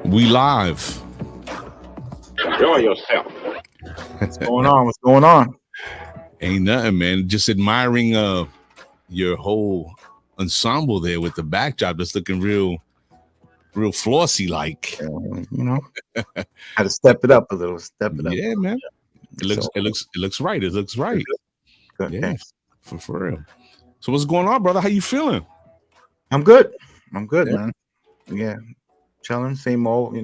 We live. Enjoy yourself. What's going on? What's going on? Ain't nothing, man. Just admiring your whole ensemble there with the backdrop that's looking real flossy like. You know, had to step it up a little. Step it up. Yeah, man. It looks right. It looks right. Good. Yeah, Thanks. for real. So what's going on, brother? How you feeling? I'm good, man. Yeah, chilling, same old,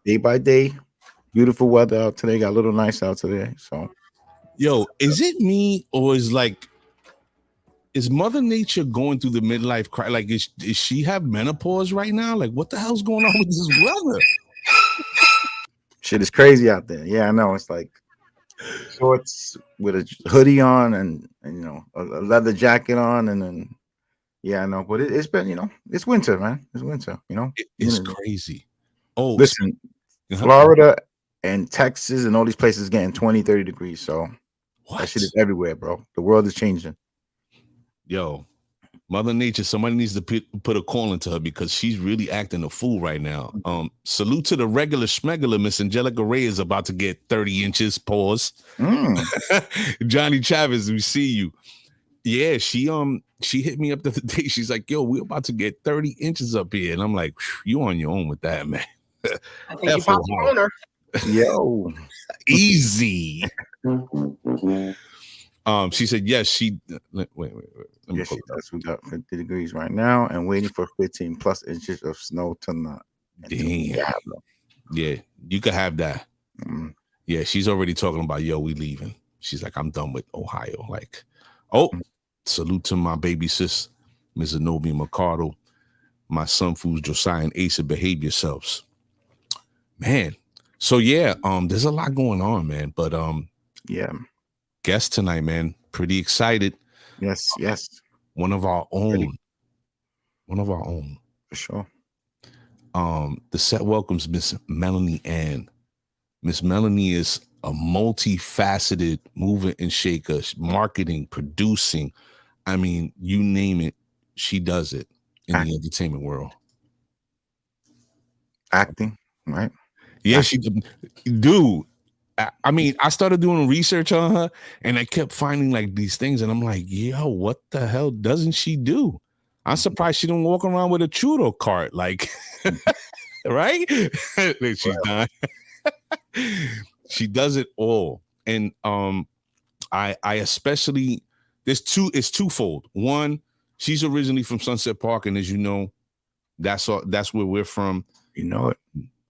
day by day. Beautiful weather out today. Got a little nice out today. So, yo, is it me or is Mother Nature going through the midlife crisis? Like, is she have menopause right now? Like, what the hell's going on with this weather? shit is crazy out there. Yeah, I know. It's like shorts with a hoodie on and a leather jacket on, and then I know. But it's been it's winter, man. It's winter. It's crazy. Oh, listen, Florida and Texas and all these places getting 20, 30 degrees. So that shit is everywhere, bro. The world is changing. Yo, Mother Nature, somebody needs to put a call into her because she's really acting a fool right now. Salute to the regular schmegular. Miss Angelica Ray is about to get 30 inches. Pause. Johnny Chavez, we see you. Yeah, she hit me up the other day. She's like, yo, we're about to get 30 inches up here. And I'm like, you on your own with that, man. I think you popped the owner. Yo. Easy. She said yes. She wait. Yes, she does. We got 50 degrees right now, and waiting for 15 plus inches of snow tonight. Damn. Yeah, you could have that. Yeah, she's already talking about we leaving. She's like, I'm done with Ohio. Like, salute to my baby sis, Ms. Zenobia Mercado, my son Fools Josiah and Asa. Behave yourselves, man. So there's a lot going on, man. But guest tonight, man. Pretty excited. Yes. One of our own. For sure. The set welcomes Miss Melony Ann. Miss Melony is a multifaceted mover and shaker, marketing, producing. I mean, you name it, she does it in the entertainment world. Acting, right? Yeah, she do. I mean, I started doing research on her and I kept finding like these things and I'm like, yo, what the hell doesn't she do? I'm surprised she don't walk around with a churro cart, like, right? She's done. She does it all. And I especially, it's twofold. One, she's originally from Sunset Park, and as you know, that's where we're from. You know it.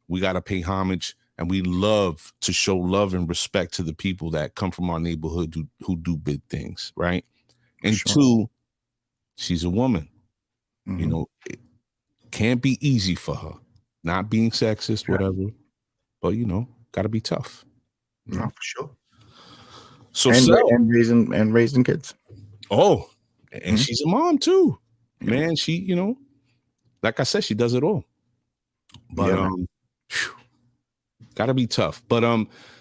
We got to pay homage. And we love to show love and respect to the people that come from our neighborhood who do big things, right? And two, she's a woman. Mm-hmm. It can't be easy for her. Not being sexist, whatever. But, got to be tough. No, for sure. So and raising kids. Oh, and she's a mom too. Man, she, like I said, she does it all. But gotta be tough. But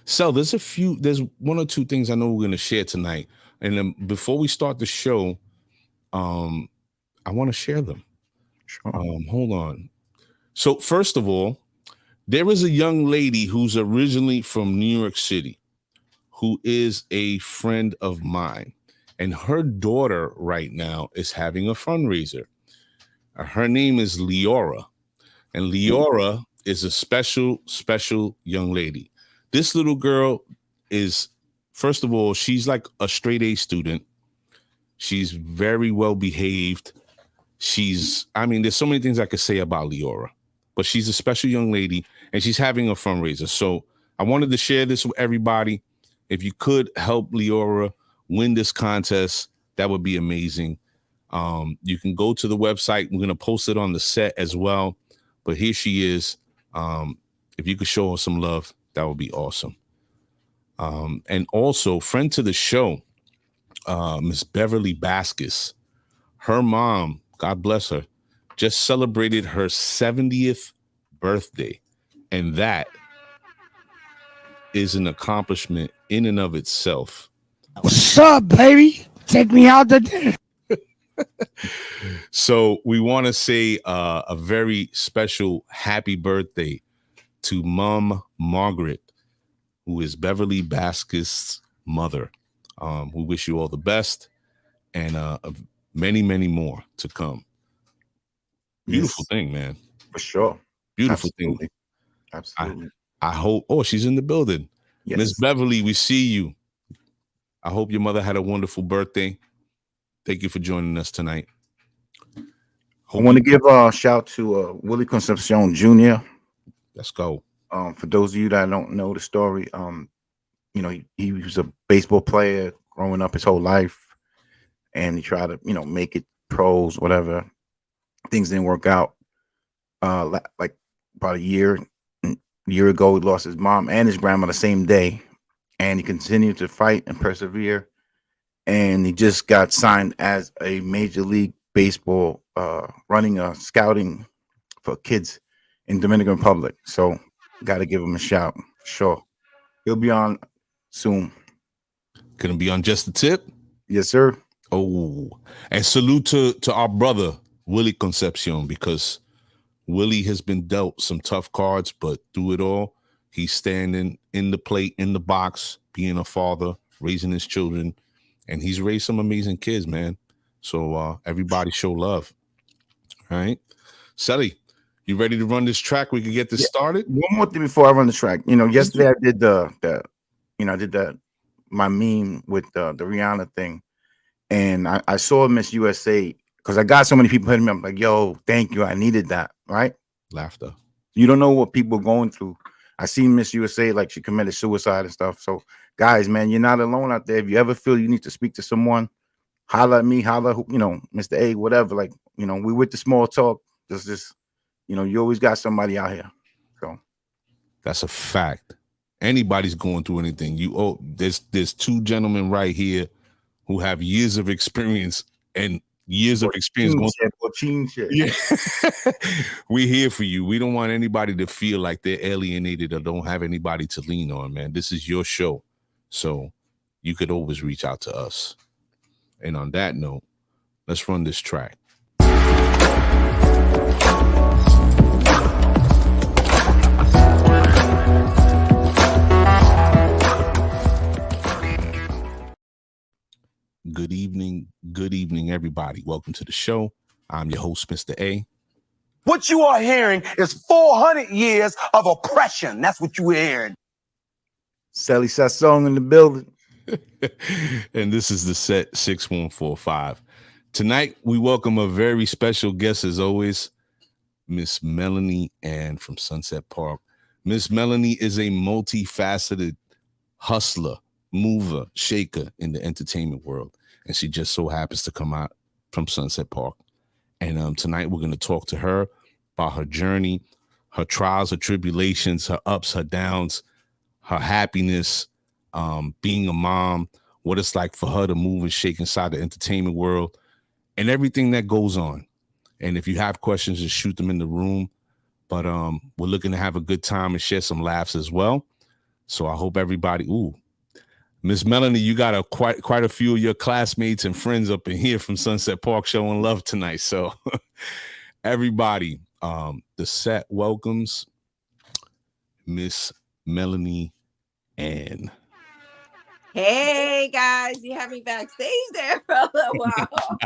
there's one or two things I know we're gonna share tonight. And then before we start the show, I want to share them. Sure. Hold on. So first of all, there is a young lady who's originally from New York City who is a friend of mine. And her daughter right now is having a fundraiser. Her name is Leora. And Leora is a special young lady. This little girl is, first of all, she's like a straight A student. She's very well behaved. There's so many things I could say about Leora, but she's a special young lady and she's having a fundraiser. So I wanted to share this with everybody. If you could help Leora win this contest, that would be amazing. You can go to the website. We're going to post it on the set as well. But here she is. If you could show her some love, that would be awesome. And also, friend to the show, Miss Beverly Baskus, her mom, God bless her, just celebrated her 70th birthday. And that is an accomplishment in and of itself. What's up, baby? Take me out to dinner. So we want to say a very special happy birthday to Mom Margaret, who is Beverly Baskett's mother. We wish you all the best and many, many more to come. Beautiful thing, man. For sure. Beautiful Absolutely. thing. Absolutely. I hope. Oh, she's in the building. Yes. Miss Beverly, we see you. I hope your mother had a wonderful birthday. Thank you for joining us tonight. I want to give a shout to Willie Concepcion Jr. Let's go. For those of you that don't know the story, you know, he was a baseball player growing up his whole life, and he tried to, you know, make it pros, whatever. Things didn't work out. Like about a year ago, he lost his mom and his grandma the same day, and he continued to fight and persevere. And he just got signed as a Major League Baseball, running a scouting for kids in Dominican Republic. So, got to give him a shout. Sure, he'll be on soon. Gonna be on Just the Tip. Yes, sir. Oh, and salute to our brother Willie Concepcion, because Willie has been dealt some tough cards, but through it all, he's standing in the plate, in the box, being a father, raising his children, and he's raised some amazing kids, man. So everybody show love. All right. Sally, you ready to run this track? We can get this started. One more thing before I run the track. You know, yesterday I did the my meme with the Rihanna thing, and I saw Miss USA, because I got so many people hitting me up like, yo, thank you. I needed that. Right. Laughter. You don't know what people are going through. I seen Miss USA, like she committed suicide and stuff. So guys, man, you're not alone out there. If you ever feel you need to speak to someone, holla at me, you know, Mr. A, whatever. Like, you know, we with the small talk. Just, you know, you always got somebody out here. So that's a fact. Anybody's going through anything. There's two gentlemen right here who have years of experience and years of experience going shit. Yeah. We're here for you. We don't want anybody to feel like they're alienated or don't have anybody to lean on, man. This is your show. So you could always reach out to us. And on that note, let's run this track. Good evening, everybody. Welcome to the show. I'm your host, Mr. A. What you are hearing is 400 years of oppression. That's what you're hearing. Sally Sassong in the building. And this is the set 6145. Tonight, we welcome a very special guest, as always, Miss Melony Ann from Sunset Park. Miss Melony is a multifaceted hustler, mover, shaker in the entertainment world. And she just so happens to come out from Sunset Park. And tonight we're going to talk to her about her journey, her trials, her tribulations, her ups, her downs, her happiness, being a mom, what it's like for her to move and shake inside the entertainment world, and everything that goes on. And if you have questions, just shoot them in the room. But we're looking to have a good time and share some laughs as well. So I hope everybody, Miss Melony, you got quite a few of your classmates and friends up in here from Sunset Park showing love tonight. So everybody, the set welcomes Miss Melony Ann. Hey guys, you had me backstage there for a little while.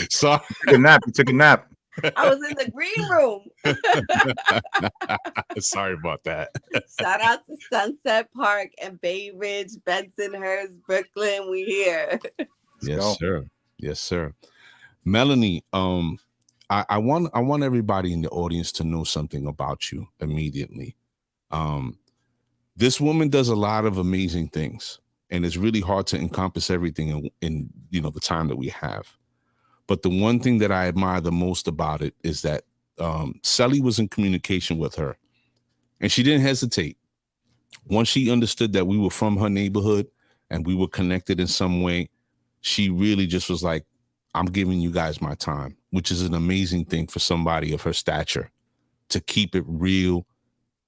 Sorry. You took a nap. I was in the green room. Sorry about that. Shout out to Sunset Park and Bay Ridge, Bensonhurst, Brooklyn. We here. Yes, sir. Yes, sir. Melony, I want everybody in the audience to know something about you immediately. This woman does a lot of amazing things, and it's really hard to encompass everything in the time that we have. But the one thing that I admire the most about it is that Sally was in communication with her, and she didn't hesitate. Once she understood that we were from her neighborhood and we were connected in some way, she really just was like, I'm giving you guys my time, which is an amazing thing for somebody of her stature to keep it real,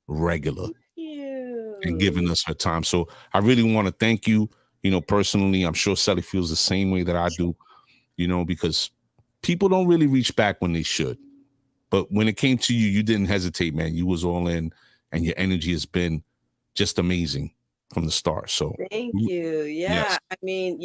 regular, and giving us her time. So I really want to thank you, personally. I'm sure Sally feels the same way that I do, because people don't really reach back when they should. But when it came to you, you didn't hesitate, man. You was all in, and your energy has been just amazing from the start. So thank you. Yeah. yes. I mean,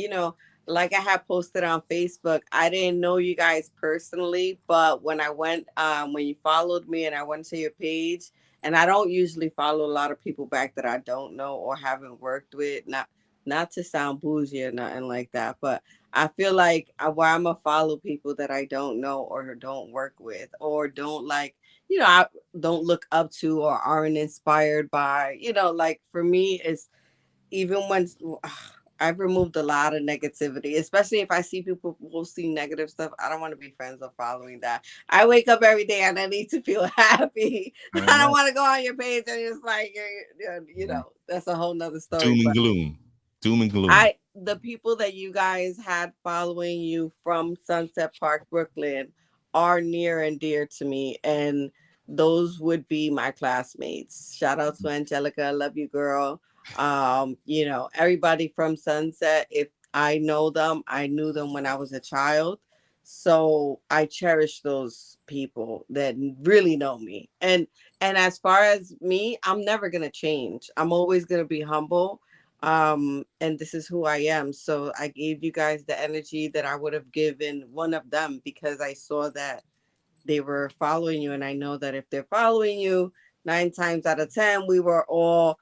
like I had posted on Facebook, I didn't know you guys personally, but when I went, when you followed me and I went to your page, and I don't usually follow a lot of people back that I don't know or haven't worked with, not to sound bougie or nothing like that, but I feel like why I'm gonna follow people that I don't know or don't work with or don't like, I don't look up to or aren't inspired by, like for me, it's even when I've removed a lot of negativity, especially if I see people posting negative stuff. I don't want to be friends or following that. I wake up every day and I need to feel happy. I don't want to go on your page and it's like, that's a whole nother story. Doom and gloom. Doom and gloom. The people that you guys had following you from Sunset Park, Brooklyn, are near and dear to me. And those would be my classmates. Shout out to Angelica. Love you, girl. Everybody from Sunset, if I know them, I knew them when I was a child. So I cherish those people that really know me. And as far as me, I'm never going to change. I'm always going to be humble. And this is who I am. So I gave you guys the energy that I would have given one of them because I saw that they were following you. And I know that if they're following you, 9 times out of 10, we were all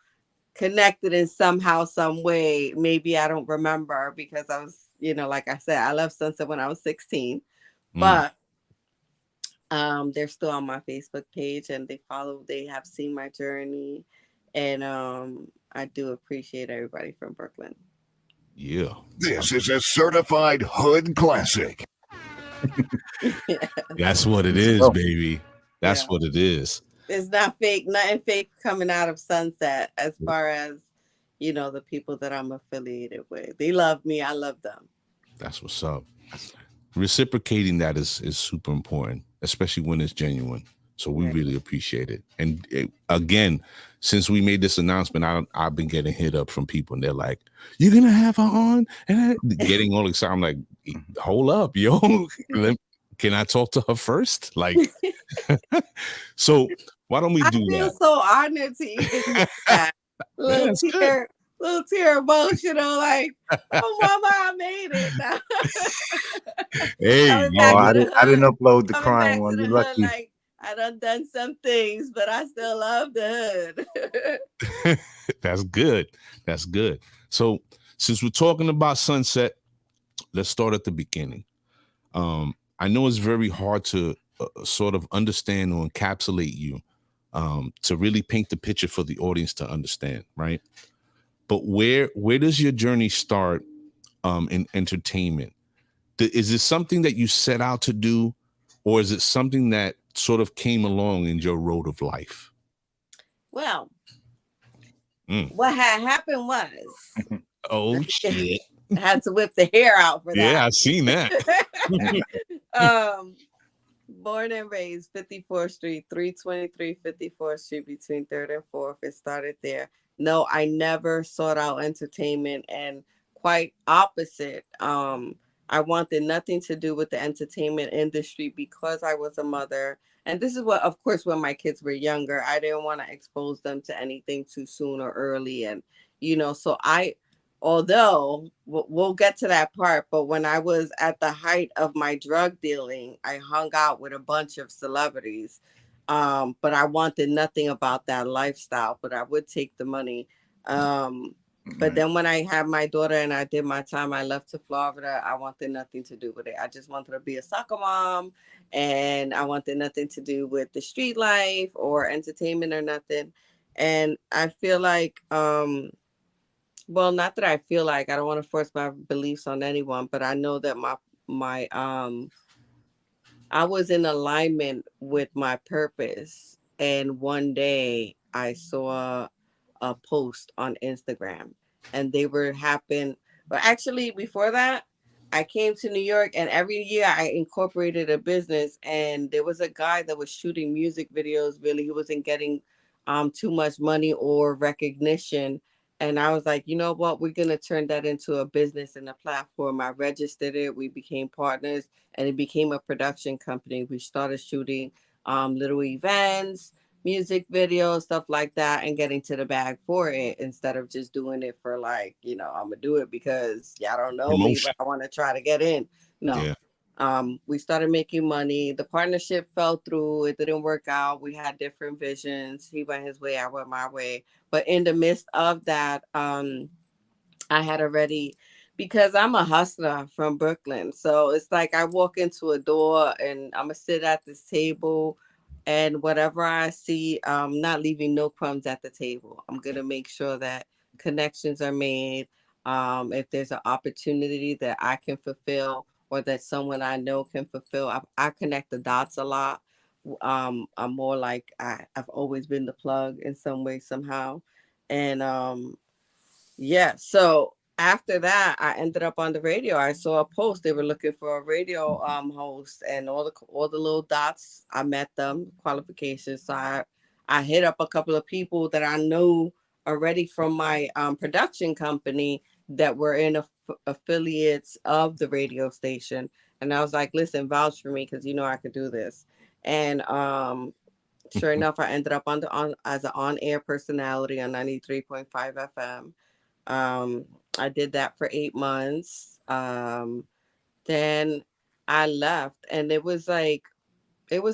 connected in somehow, some way. Maybe I don't remember because I was, like I said, I left Sunset when I was 16, but they're still on my Facebook page and they have seen my journey. And I do appreciate everybody from Brooklyn. Yeah. This is a certified hood classic. That's what it is, baby. That's what it is. It's not fake, nothing fake coming out of Sunset as far as, the people that I'm affiliated with. They love me. I love them. That's what's up. Reciprocating that is super important, especially when it's genuine. So we really appreciate it. And again, since we made this announcement, I've been getting hit up from people and they're like, "You're going to have her on?" And getting all excited. I'm like, hold up, yo. Can I talk to her first? Like, so why don't we do that? I feel so honored to even do that. Little tear emotional, like, oh, mama, I made it. Hey, I didn't upload the crying one. You're lucky. Like, I done some things, but I still love the hood. That's good. That's good. So since we're talking about Sunset, let's start at the beginning. I know it's very hard to sort of understand or encapsulate you, to really paint the picture for the audience to understand, right? But where does your journey start in entertainment? Is this something that you set out to do, or is it something that sort of came along in your road of life? Well, what had happened was... Oh, shit. I had to whip the hair out for that. Yeah, I've seen that. Born and raised 54th Street, 323 54th Street between 3rd and 4th. It started there. No, I never sought out entertainment, and quite opposite. I wanted nothing to do with the entertainment industry because I was a mother. And this is what, of course, when my kids were younger, I didn't want to expose them to anything too soon or early. And, so although we'll get to that part, but when I was at the height of my drug dealing, I hung out with a bunch of celebrities. But I wanted nothing about that lifestyle, but I would take the money. But then when I had my daughter and I did my time, I left to Florida. I wanted nothing to do with it. I just wanted to be a soccer mom, and I wanted nothing to do with the street life or entertainment or nothing. And I feel like, well, not that I feel like, I don't want to force my beliefs on anyone, but I know that I was in alignment with my purpose. And one day I saw a post on Instagram, and they were but actually before that, I came to New York, and every year I incorporated a business, and there was a guy that was shooting music videos. Really, he wasn't getting too much money or recognition. And I was like, you know what? We're going to turn that into a business and a platform. I registered it. We became partners and it became a production company. We started shooting little events, music videos, stuff like that, and getting to the bag for it instead of just doing it for like, I'm going to do it because y'all don't know me, but I want to try to get in. No. Yeah. We started making money. The partnership fell through. It didn't work out. We had different visions. He went his way, I went my way. But in the midst of that, I had already, because I'm a hustler from Brooklyn. So it's like I walk into a door and I'm going to sit at this table and whatever I see, I'm not leaving no crumbs at the table. I'm going to make sure that connections are made. If there's an opportunity that I can fulfill, or that someone I know can fulfill. I connect the dots a lot. I'm more like I've always been the plug in some way, somehow. And yeah, so after that, I ended up on the radio. I saw a post. They were looking for a radio host, and all the little dots, I met them, qualifications. So I hit up a couple of people that I know already from my production company that were in affiliates of the radio station. And I was like, listen, vouch for me because I could do this. And sure enough, I ended up as an on-air personality on 93.5 FM. I did that for 8 months. Then I left, and it was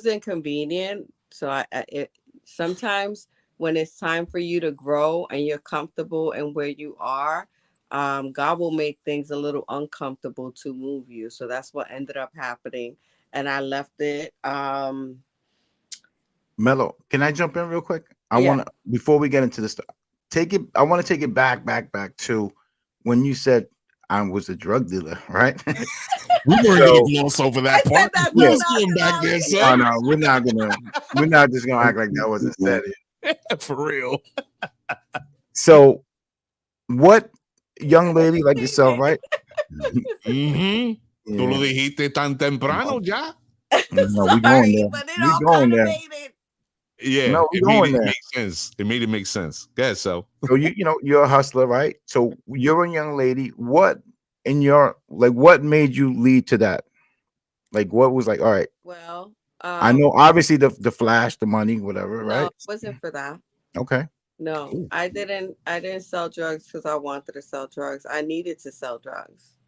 inconvenient. So sometimes when it's time for you to grow and you're comfortable in where you are, God will make things a little uncomfortable to move you. So that's what ended up happening. And I left it. Mello, can I jump in real quick? I want to, before we get into this, I want to take it back to when you said I was a drug dealer, right? We weren't gonna gloss over that part. Back there, so. Oh no, we're not just gonna act like that wasn't said. For real. So, what young lady like yourself, right? Tú lo dijiste tan temprano ya. No, we going there. We going there. Yeah, no, it made it make sense. It made it make sense. Go ahead, so you're a hustler, right? So you're a young lady. What what made you lead to that? Like, what was like, all right. Well, I know obviously the flash, the money, whatever, right? No, it wasn't for that. Okay. No, I didn't sell drugs because I wanted to sell drugs. I needed to sell drugs.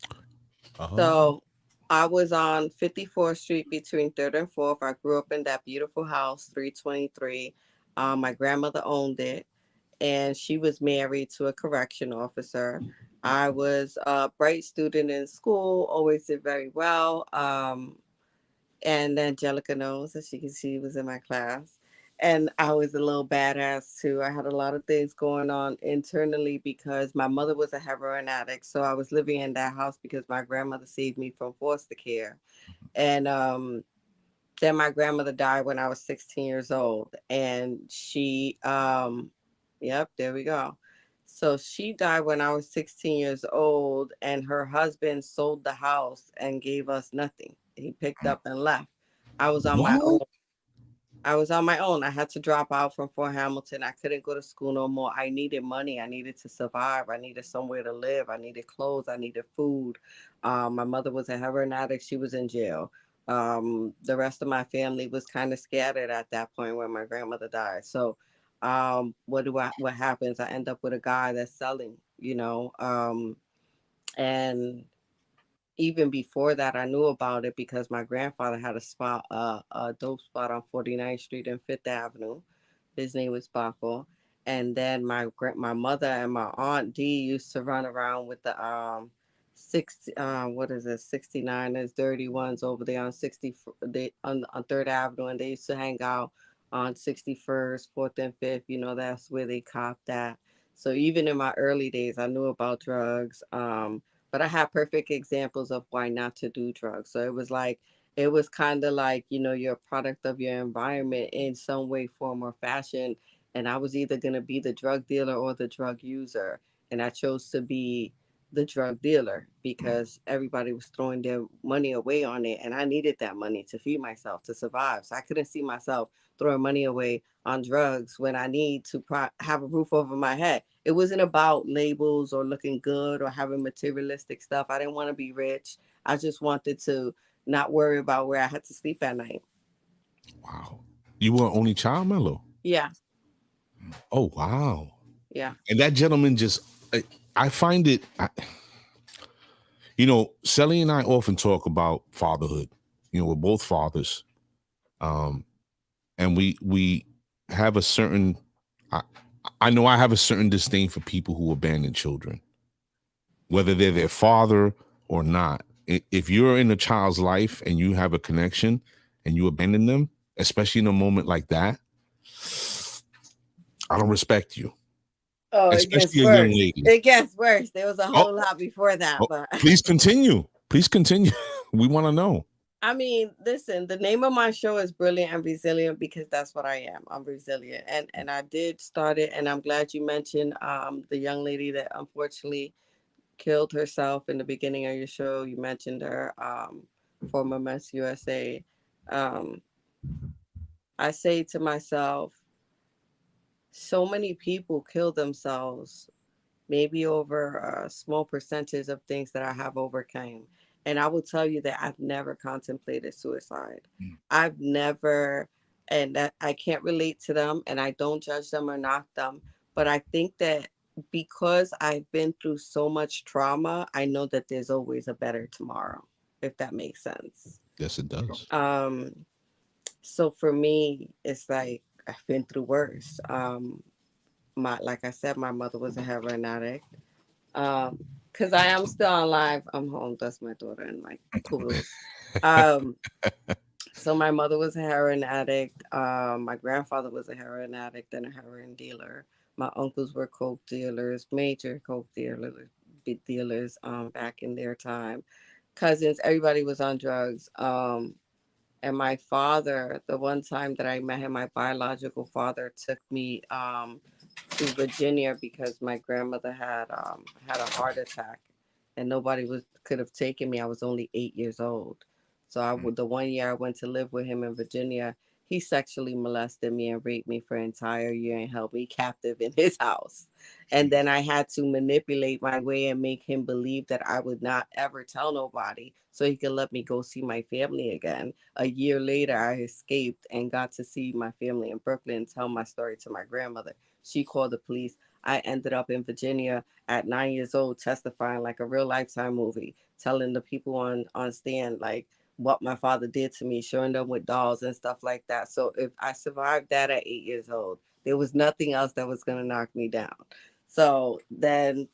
So I was on 54th Street between 3rd and 4th. I grew up in that beautiful house, 323. My grandmother owned it, and she was married to a correction officer. I was a bright student in school, always did very well. And Angelica knows, as she can see, was in my class. And I was a little badass too. I had a lot of things going on internally because my mother was a heroin addict. So I was living in that house because my grandmother saved me from foster care. And then my grandmother died when I was 16 years old. And she, yep, there we go. So she died when I was 16 years old, and her husband sold the house and gave us nothing. He picked up and left. I was on my own. I had to drop out from Fort Hamilton. I couldn't go to school no more. I needed money. I needed to survive. I needed somewhere to live. I needed clothes. I needed food. My mother was a heroin addict. She was in jail. The rest of my family was kind of scattered at that point when my grandmother died. So what happens? I end up with a guy that's selling, and even before that, I knew about it because my grandfather had a spot, a dope spot on 49th Street and 5th Avenue. His name was Baco. And then my mother and my aunt D used to run around with the 69ers, dirty ones over there on 3rd Avenue, and they used to hang out on 61st, 4th and 5th. That's where they copped at. So even in my early days, I knew about drugs. But I had perfect examples of why not to do drugs. So it was kind of like, you're a product of your environment in some way, form, or fashion. And I was either going to be the drug dealer or the drug user. And I chose to be the drug dealer because everybody was throwing their money away on it. And I needed that money to feed myself, to survive. So I couldn't see myself throwing money away on drugs when I need to have a roof over my head. It wasn't about labels or looking good or having materialistic stuff. I didn't want to be rich. I just wanted to not worry about where I had to sleep at night. Wow. You were an only child, Mello? Yeah. Oh, wow. Yeah. And that gentleman just, I find it, you know, Sally and I often talk about fatherhood. You know, we're both fathers. And we have a certain, I know I have a certain disdain for people who abandon children, whether they're their father or not. If you're in a child's life and you have a connection and you abandon them, especially in a moment like that, I don't respect you. Oh, especially a young lady. It gets worse. There was a whole lot before that. But please continue. Please continue. We want to know. I mean, listen, the name of my show is Brilliant and Resilient because that's what I am. I'm resilient. And I did start it, and I'm glad you mentioned the young lady that unfortunately killed herself in the beginning of your show. You mentioned her, former Miss USA. I say to myself, so many people kill themselves, maybe over a small percentage of things that I have overcome. And I will tell you that I've never contemplated suicide. I've never, and that I can't relate to them, and I don't judge them or knock them. But I think that because I've been through so much trauma, I know that there's always a better tomorrow, if that makes sense. Yes, it does. So for me, it's like I've been through worse. Like I said, my mother was a heroin addict. Because I am still on live. I'm home. That's my daughter and my poodles. So my mother was a heroin addict. My grandfather was a heroin addict and a heroin dealer. My uncles were coke dealers, major coke dealers back in their time. Cousins, everybody was on drugs. And my father, the one time that I met him, my biological father took me to Virginia because my grandmother had a heart attack, and nobody could have taken me. I was only 8 years old. So the 1 year I went to live with him in Virginia, he sexually molested me and raped me for an entire year and held me captive in his house. And then I had to manipulate my way and make him believe that I would not ever tell nobody so he could let me go see my family again. A year later, I escaped and got to see my family in Brooklyn and tell my story to my grandmother. She called the police. I ended up in Virginia at 9 years old, testifying like a real Lifetime movie, telling the people on stand like what my father did to me, showing them with dolls and stuff like that. So if I survived that at 8 years old, there was nothing else that was going to knock me down. So then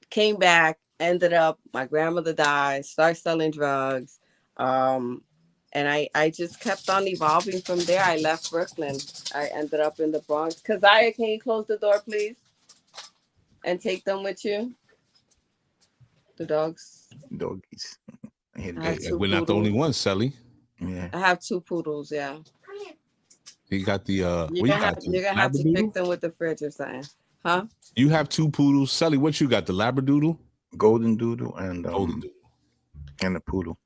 came back, ended up, my grandmother died, started selling drugs. And I just kept on evolving from there. I left Brooklyn. I ended up in the Bronx. Keziah, can you close the door, please? And take them with you? The dogs? Doggies. We're not the only ones, Sally. Yeah. I have 2 poodles, yeah. You got the you're gonna have to pick them with the fridge or something. Huh? You have 2 poodles. Sally, what you got? The Labradoodle? Golden Doodle and Golden Doodle. And the poodle.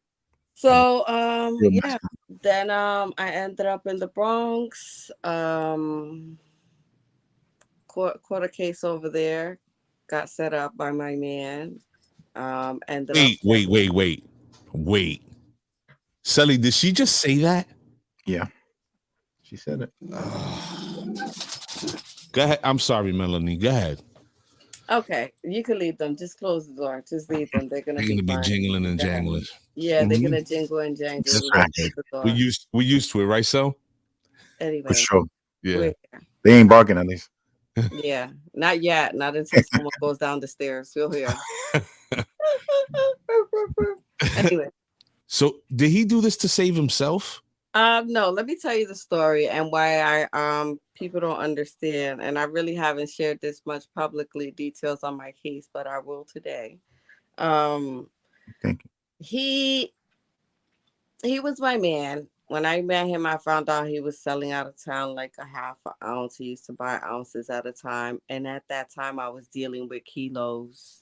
So yeah. Then I ended up in the Bronx. Caught a case over there. Got set up by my man. Wait. Sally, did she just say that? Yeah. She said it. Go ahead. I'm sorry, Melanie. Go ahead. Okay, you can leave them. Just close the door. Just leave them. They're gonna be jingling and jangling. Yeah, they're gonna jingle and jangle. We used to it, right? So anyway, for sure. Yeah, they ain't barking at least. Yeah, not yet. Not until someone goes down the stairs. We'll hear. Anyway. So did he do this to save himself? No, let me tell you the story and why people don't understand. And I really haven't shared this much publicly details on my case, but I will today. Thank you. He was my man. When I met him, I found out he was selling out of town like a half an ounce. He used to buy ounces at a time. And at that time, I was dealing with kilos.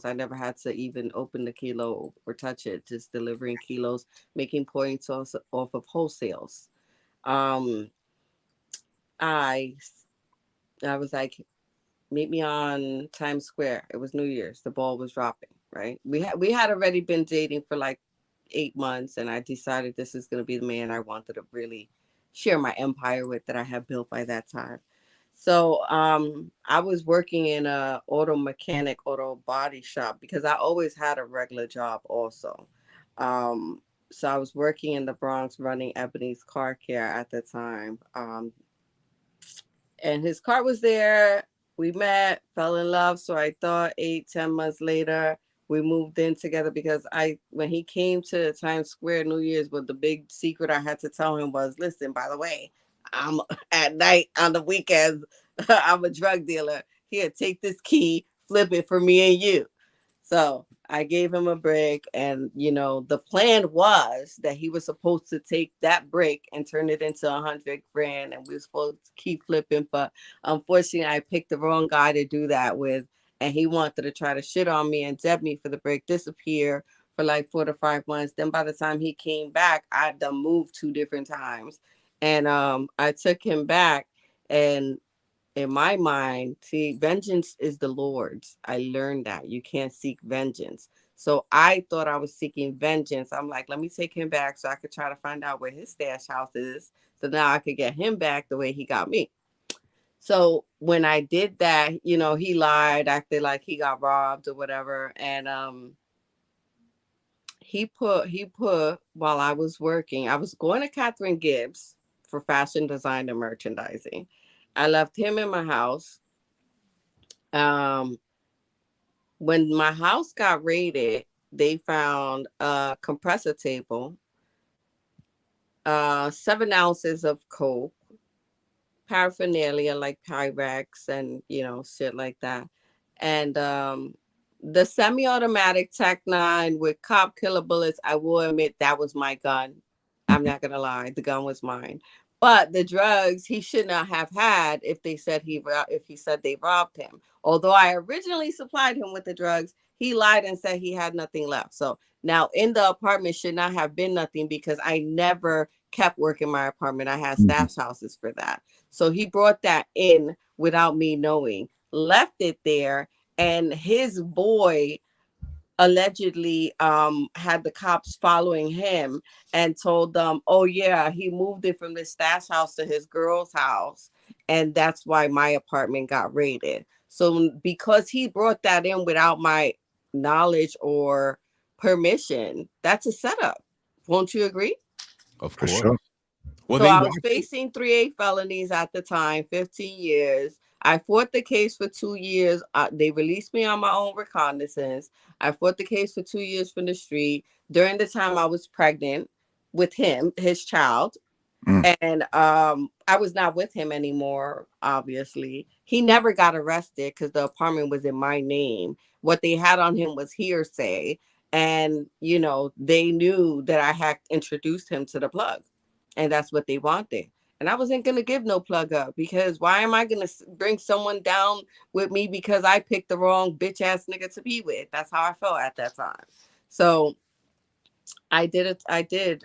I never had to even open the kilo or touch it, just delivering kilos, making points off of wholesales. I was like, meet me on Times Square. It was New Year's. The ball was dropping, right? We had already been dating for like 8 months, and I decided this is going to be the man I wanted to really share my empire with that I had built by that time. So I was working in a auto body shop because I always had a regular job also. So I was working in the Bronx running Ebony's car care at the time. And his car was there. We met, fell in love. So I thought 8-10 months later, we moved in together because when he came to Times Square New Year's, but the big secret I had to tell him was, listen, by the way, I'm at night on the weekends, I'm a drug dealer. Here, take this key, flip it for me and you. So I gave him a brick, and the plan was that he was supposed to take that brick and turn it into 100 grand, and we were supposed to keep flipping. But unfortunately, I picked the wrong guy to do that with, and he wanted to try to shit on me and deb me for the brick, disappear for like 4 to 5 months. Then by the time he came back, I'd done moved 2 different times, and I took him back, and in my mind, see, vengeance is the Lord's. I learned that you can't seek vengeance. So I thought I was seeking vengeance. I'm like, let me take him back so I could try to find out where his stash house is. So now I could get him back the way he got me. So when I did that, he lied, acted like he got robbed or whatever. And he put while I was working, I was going to Catherine Gibbs for fashion design and merchandising. I left him in my house. When my house got raided, they found a compressor table, 7 ounces of coke, paraphernalia like Pyrex and shit like that, and the semi-automatic Tech-9 with cop killer bullets. I will admit that was my gun. I'm not gonna lie, the gun was mine. But the drugs he should not have had if he said they robbed him. Although I originally supplied him with the drugs, he lied and said he had nothing left. So now in the apartment should not have been nothing because I never kept working my apartment. I had stash houses for that. So he brought that in without me knowing, left it there, and his boy allegedly had the cops following him and told them, oh yeah, he moved it from the stash house to his girl's house, and that's why my apartment got raided. So because he brought that in without my knowledge or permission, that's a setup. Won't you agree? Of For course. sure. Well, So I was facing 3A felonies at the time, 15 years. I fought the case for 2 years. They released me on my own reconnaissance. I fought the case for 2 years from the street. During the time I was pregnant with him, his child. And I was not with him anymore, obviously. He never got arrested because the apartment was in my name. What they had on him was hearsay. And, they knew that I had introduced him to the plug. And that's what they wanted. And I wasn't going to give no plug up because why am I going to bring someone down with me because I picked the wrong bitch ass nigga to be with? That's how I felt at that time. So I did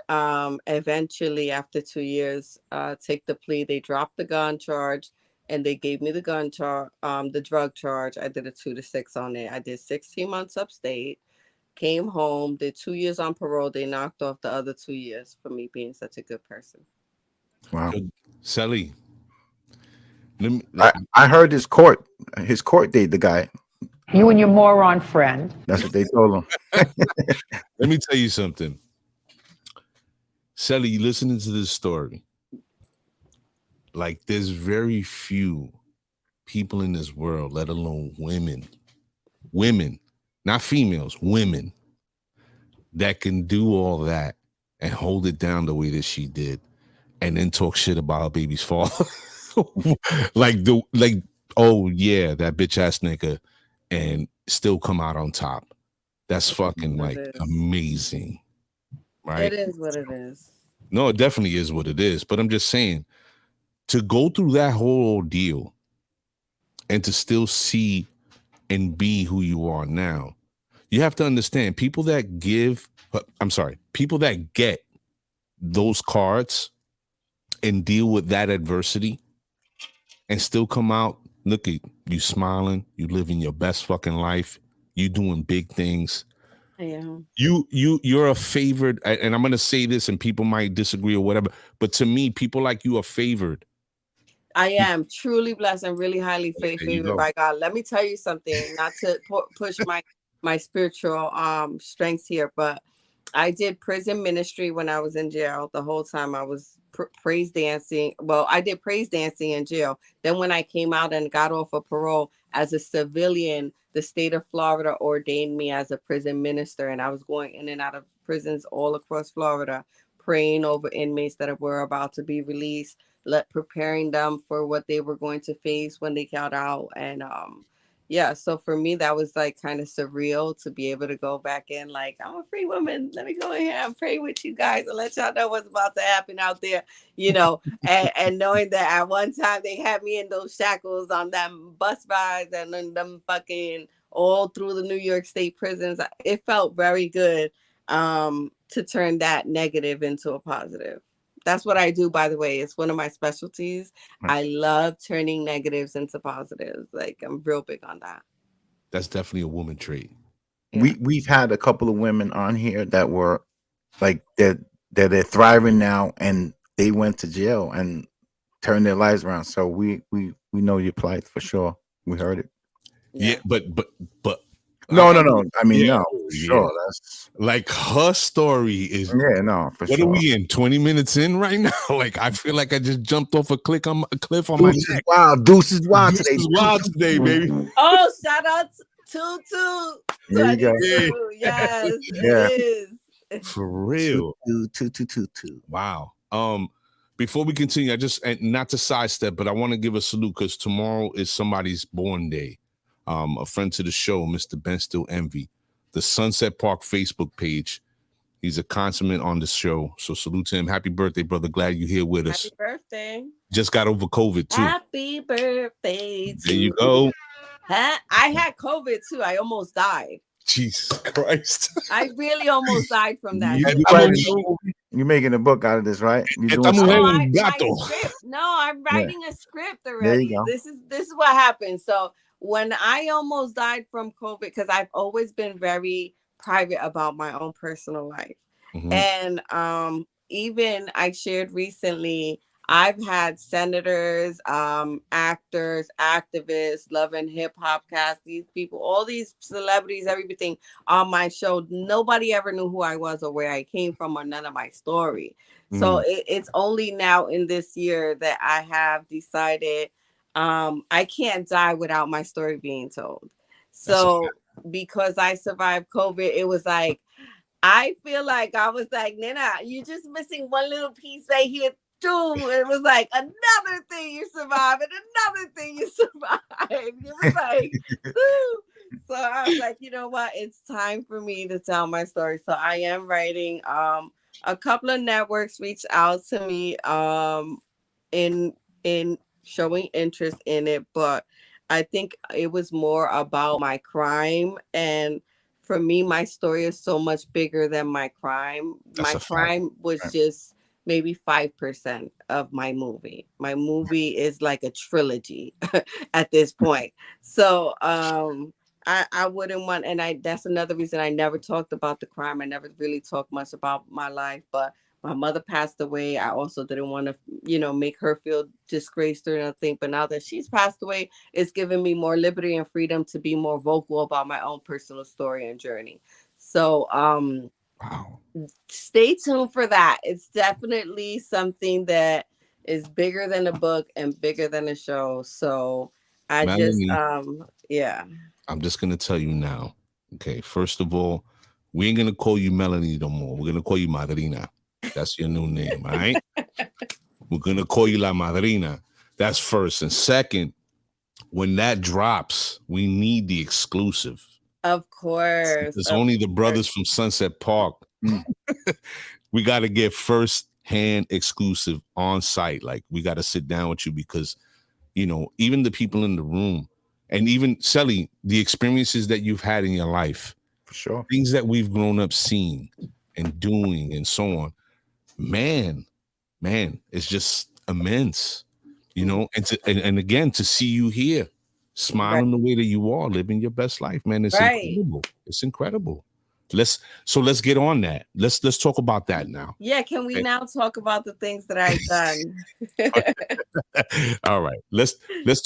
eventually after 2 years take the plea. They dropped the gun charge and they gave me the the drug charge. I did a 2 to 6 on it. I did 16 months upstate, came home, did 2 years on parole. They knocked off the other 2 years for me being such a good person. Wow. Sally, I heard his court date, the guy. You and your moron friend. That's what they told him. let me tell you something. Sally, listening to this story, like there's very few people in this world, let alone women, not females, women, that can do all that and hold it down the way that she did, and then talk shit about her baby's father. Oh yeah, that bitch ass nigga, and still come out on top. That's fucking like amazing, right? It is what it is. No, it definitely is what it is. But I'm just saying, to go through that whole ordeal and to still see and be who you are now, you have to understand people that get those cards and deal with that adversity and still come out Look at you smiling. You living your best fucking life. You doing big things. I am. You're a favored, and I'm gonna say this, and people might disagree or whatever, but to me, people like you are favored. I am truly blessed and really highly favored by God. Let me tell you something, not to push my spiritual strengths here, but I did prison ministry when I was in jail. The whole time I was praise dancing. Well, I did praise dancing in jail. Then when I came out and got off of parole as a civilian, the state of Florida ordained me as a prison minister, and I was going in and out of prisons all across Florida, praying over inmates that were about to be released, preparing them for what they were going to face when they got out. And yeah, so for me that was like kind of surreal to be able to go back in, like, I'm a free woman, let me go in here and pray with you guys and let y'all know what's about to happen out there, you know. and knowing that at one time they had me in those shackles on them bus rides and then them fucking all through the New York State prisons, it felt very good to turn that negative into a positive. That's what I do, by the way. It's one of my specialties. I love turning negatives into positives. Like, I'm real big on that. That's definitely a woman trait. Yeah. We've had a couple of women on here that were like they're thriving now, and they went to jail and turned their lives around. So we know your plight for sure. We heard it. Yeah, but no. I mean, no, sure. That's like her story is. Yeah, no, for what sure. What are we in? 20 minutes in right now? Like, I feel like I just jumped off a cliff on my neck. Wow, Deuce is wild Deuce today. is wild today, baby. Oh, shout out to 22. Yes, yeah. it is. For real. 2. Wow. Before we continue, and not to sidestep, but I want to give a salute because tomorrow is somebody's born day. A friend to the show, Mr. Ben Still Envy, the Sunset Park Facebook page. He's a consummate on the show. So salute to him. Happy birthday, brother. Glad you're here with us. Happy birthday. Just got over COVID too. Happy birthday. There you go. I had COVID too. I almost died. Jesus Christ. I really almost died from that. You're making a book out of this, right? I'm writing a script already. There you go. This is what happened. So when I almost died from COVID, because I've always been very private about my own personal life. Mm-hmm. And even I shared recently, I've had senators, actors, activists, Love and Hip Hop cast, these people, all these celebrities, everything on my show. Nobody ever knew who I was or where I came from or none of my story. So it's only now in this year that I have decided I can't die without my story being told. So because I survived COVID, it was like, I feel like I was like, Nina, you're just missing one little piece right here. It was like another thing you survived and another thing you survived. It was like, so I was like, you know what? It's time for me to tell my story. So I am writing. A couple of networks reached out to me in showing interest in it, but I think it was more about my crime. And for me, my story is so much bigger than my crime. My crime was just maybe 5% of my movie. My movie is like a trilogy at this point. So I wouldn't want, and that's another reason I never talked about the crime. I never really talked much about my life, but my mother passed away. I also didn't want to, make her feel disgraced or nothing. But now that she's passed away, it's given me more liberty and freedom to be more vocal about my own personal story and journey. So stay tuned for that. It's definitely something that is bigger than a book and bigger than a show. So Melony, I'm just going to tell you now. Okay. First of all, we ain't going to call you Melony no more. We're going to call you Madrina. That's your new name, all right? We're going to call you La Madrina. That's first. And second, when that drops, we need the exclusive. Of course. It's only the brothers from Sunset Park. We got to get first-hand exclusive on site. Like, we got to sit down with you because, even the people in the room and even, Sally, the experiences that you've had in your life. For sure. Things that we've grown up seeing and doing and so on. Man, it's just immense, and again, to see you here smiling the way that you are, living your best life, man. It's incredible. It's incredible. Let's get on that. Let's talk about that now. Yeah, can we now talk about the things that I've done? All right. Let's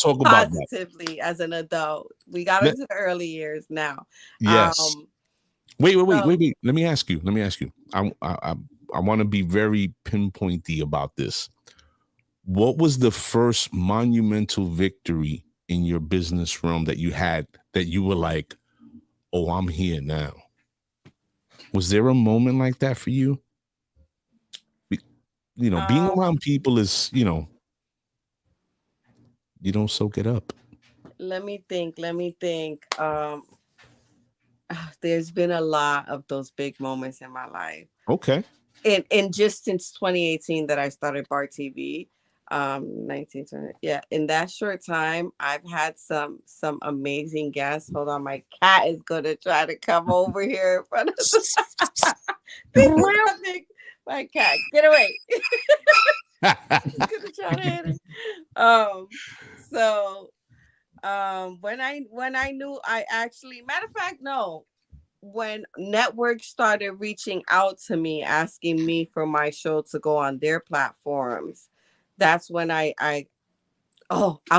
talk about that. Positively as an adult. We got into the early years now. Yes. Wait. Let me ask you. I want to be very pinpointy about this. What was the first monumental victory in your business realm that you had that you were like, oh, I'm here now? Was there a moment like that for you? Being around people is, you don't soak it up. Let me think. There's been a lot of those big moments in my life. Okay. And just since 2018 that I started B.A.R TV, 1920. Yeah, in that short time, I've had some amazing guests. Hold on, my cat is gonna try to come over here in front of us. My cat, get away. He's gonna try to hit it. When I knew I actually, matter of fact, no. When networks started reaching out to me, asking me for my show to go on their platforms, that's when I'll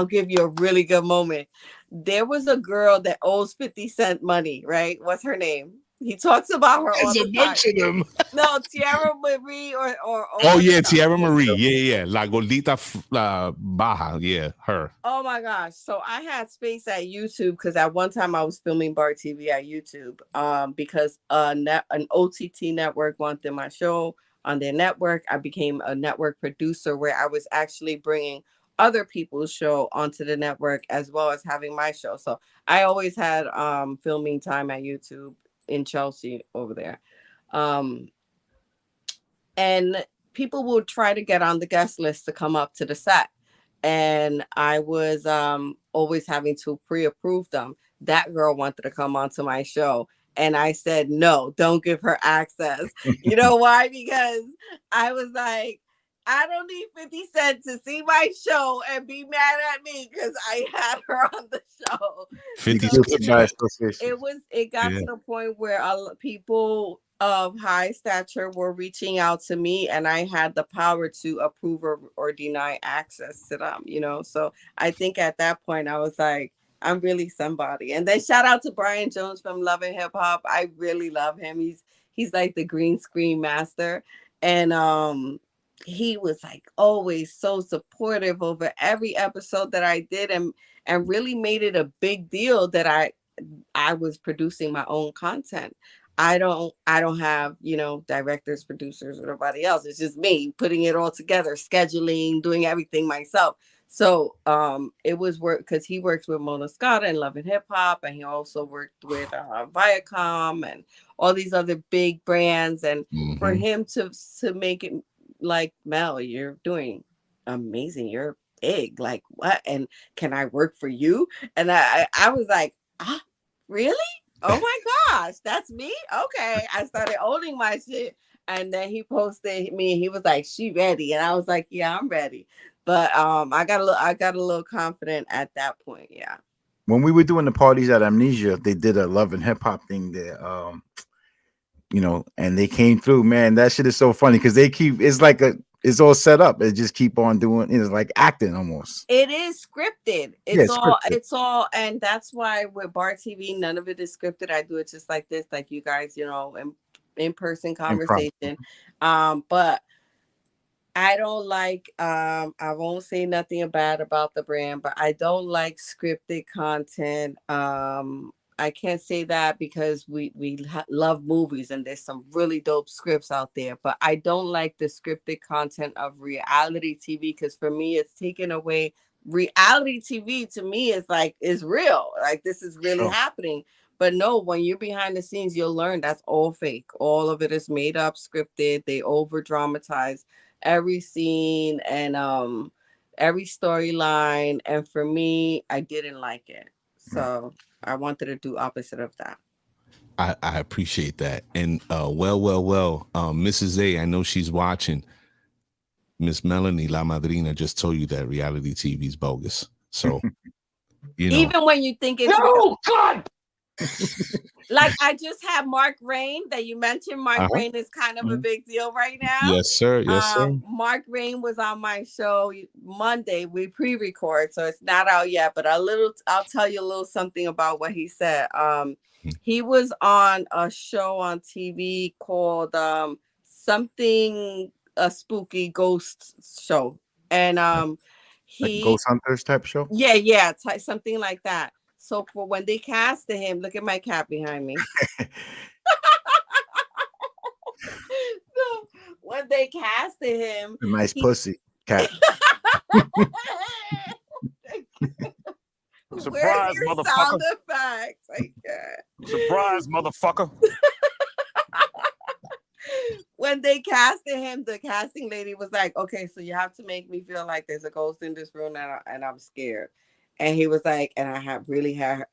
give you a really good moment. There was a girl that owes 50 Cent money, right? What's her name? He talks about her all the time. There's a bunch of them. No, Tiara Marie or oh yeah, Tiara Marie. Yeah. La Gordita Baja. Yeah, her. Oh my gosh. So I had space at YouTube because at one time I was filming B.A.R TV at YouTube because an OTT network wanted my show on their network. I became a network producer where I was actually bringing other people's show onto the network as well as having my show. So I always had filming time at YouTube in Chelsea over there. And people would try to get on the guest list to come up to the set. And I was always having to pre-approve them. That girl wanted to come onto my show. And I said, no, don't give her access. You know why? Because I was like, I don't need 50 Cent to see my show and be mad at me because I had her on the show. 50 It got to the point where people of high stature were reaching out to me and I had the power to approve or deny access to them, So I think at that point I was like, I'm really somebody. And then shout out to Brian Jones from Love and Hip Hop. I really love him. He's like the green screen master. And he was like always so supportive over every episode that I did and really made it a big deal that I was producing my own content. I don't have, directors, producers, or nobody else. It's just me putting it all together, scheduling, doing everything myself. So it was work because he works with Mona Scott and Love and Hip Hop, and he also worked with Viacom and all these other big brands. And for him to make it like, Mel, you're doing amazing. You're big. Like, what? And can I work for you? And I was like, really? Oh my gosh, that's me? Okay. I started owning my shit. And then he posted me and he was like, she ready. And I was like, yeah, I'm ready. But I got a little confident at that point. Yeah. When we were doing the parties at Amnesia, they did a Love and Hip Hop thing there. And they came through, man. That shit is so funny because it's all set up. They just keep on doing it's like acting almost. It is scripted. It's all, and that's why with B.A.R TV, none of it is scripted. I do it just like this, like you guys, in person conversation. But I don't like I won't say nothing bad about the brand, but I don't like scripted content. I can't say that because we love movies and there's some really dope scripts out there, but I don't like the scripted content of reality TV because for me, it's taken away. Reality TV to me is real. Like this is really happening. But no, when you're behind the scenes, you'll learn that's all fake. All of it is made up, scripted. They over dramatize every scene and every storyline. And for me, I didn't like it. So I wanted to do opposite of that. I appreciate that. And well, Mrs. A, I know she's watching. Miss Melony La Madrina just told you that reality TV is bogus. So You know, even when you think it's No, God. like I just had Mark Rain that you mentioned. Mark Rain is kind of a big deal right now. Yes, sir. Yes, sir. Mark Rain was on my show Monday. We pre-record, so it's not out yet. But I'll tell you a little something about what he said. He was on a show on TV called something a spooky ghost show, and Like Ghost Hunters type show. Yeah, something like that. So for when they casted him, look at my cat behind me. So when they casted him, Nice pussy cat. Surprise, where's your motherfucker. sound effects? Surprise, motherfucker. When they casted him, the casting lady was like, okay, so you have to make me feel like there's a ghost in this room and I'm scared. And he was like, and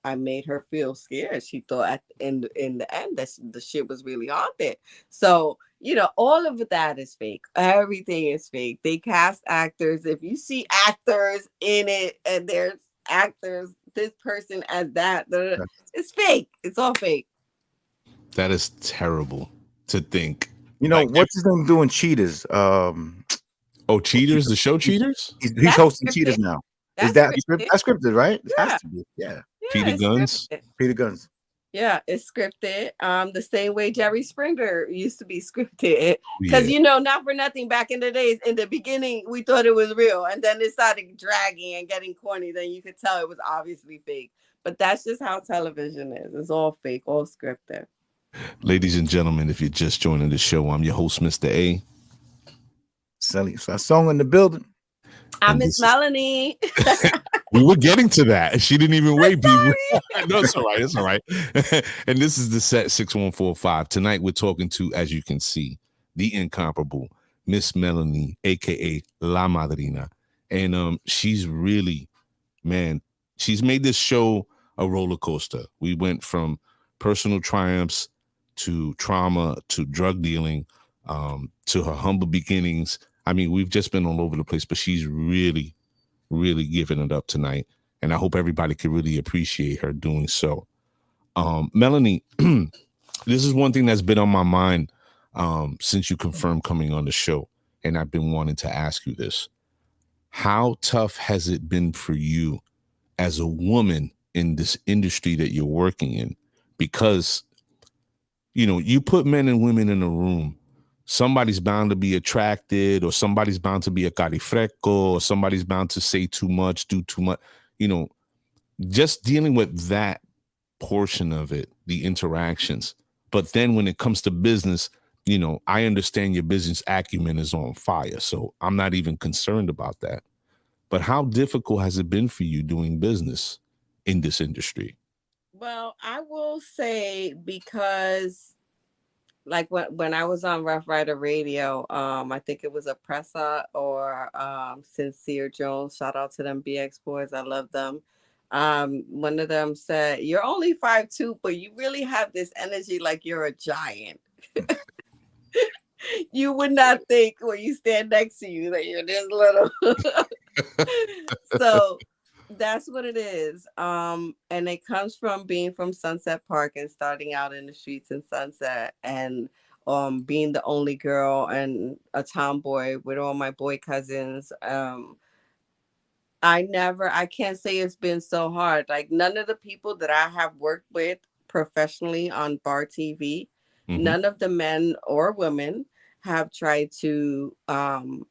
I made her feel scared. She thought in the end that the shit was really haunted. So, all of that is fake. Everything is fake. They cast actors. If you see actors in it and there's actors, this person as that, it's fake. It's all fake. That is terrible to think. What's his name doing Cheaters? Cheaters, the show Cheaters? He's hosting Cheaters now. Is that scripted, right? It Yeah. has to be. Yeah. Peter Guns. Peter Guns. Yeah, it's scripted. The same way Jerry Springer used to be scripted. Because not for nothing, back in the days, in the beginning, we thought it was real, and then it started dragging and getting corny. Then you could tell it was obviously fake. But that's just how television is. It's all fake, all scripted. Ladies and gentlemen, if you're just joining the show, I'm your host, Mr. A. Selling a song in the building. I'm Miss Melony. We were getting to that. She didn't even wait, people. No, it's all right. It's all right. And this is the set 6145. Tonight, we're talking to, as you can see, the incomparable Miss Melony, a.k.a. La Madrina. And she's really, she's made this show a roller coaster. We went from personal triumphs to trauma to drug dealing to her humble beginnings. I mean, we've just been all over the place, but she's really, really giving it up tonight. And I hope everybody can really appreciate her doing so. Melony, this is one thing that's been on my mind since you confirmed coming on the show. And I've been wanting to ask you this. How tough has it been for you as a woman in this industry that you're working in? Because, you put men and women in a room, somebody's bound to be attracted, or somebody's bound to be a carifreco, or somebody's bound to say too much, do too much, just dealing with that portion of it, the interactions. But then when it comes to business, I understand your business acumen is on fire, so I'm not even concerned about that. But how difficult has it been for you doing business in this industry? Well, I will say, because like when I was on Rough Rider Radio, I think it was a Pressa or Sincere Jones. Shout out to them BX boys. I love them. One of them said, "You're only 5'2", but you really have this energy like you're a giant." You would not think when you stand next to you that you're this little. So that's what it is. And it comes from being from Sunset Park and starting out in the streets in Sunset, and being the only girl and a tomboy with all my boy cousins. I can't say it's been so hard. Like, none of the people that I have worked with professionally on bar TV, none of the men or women have tried to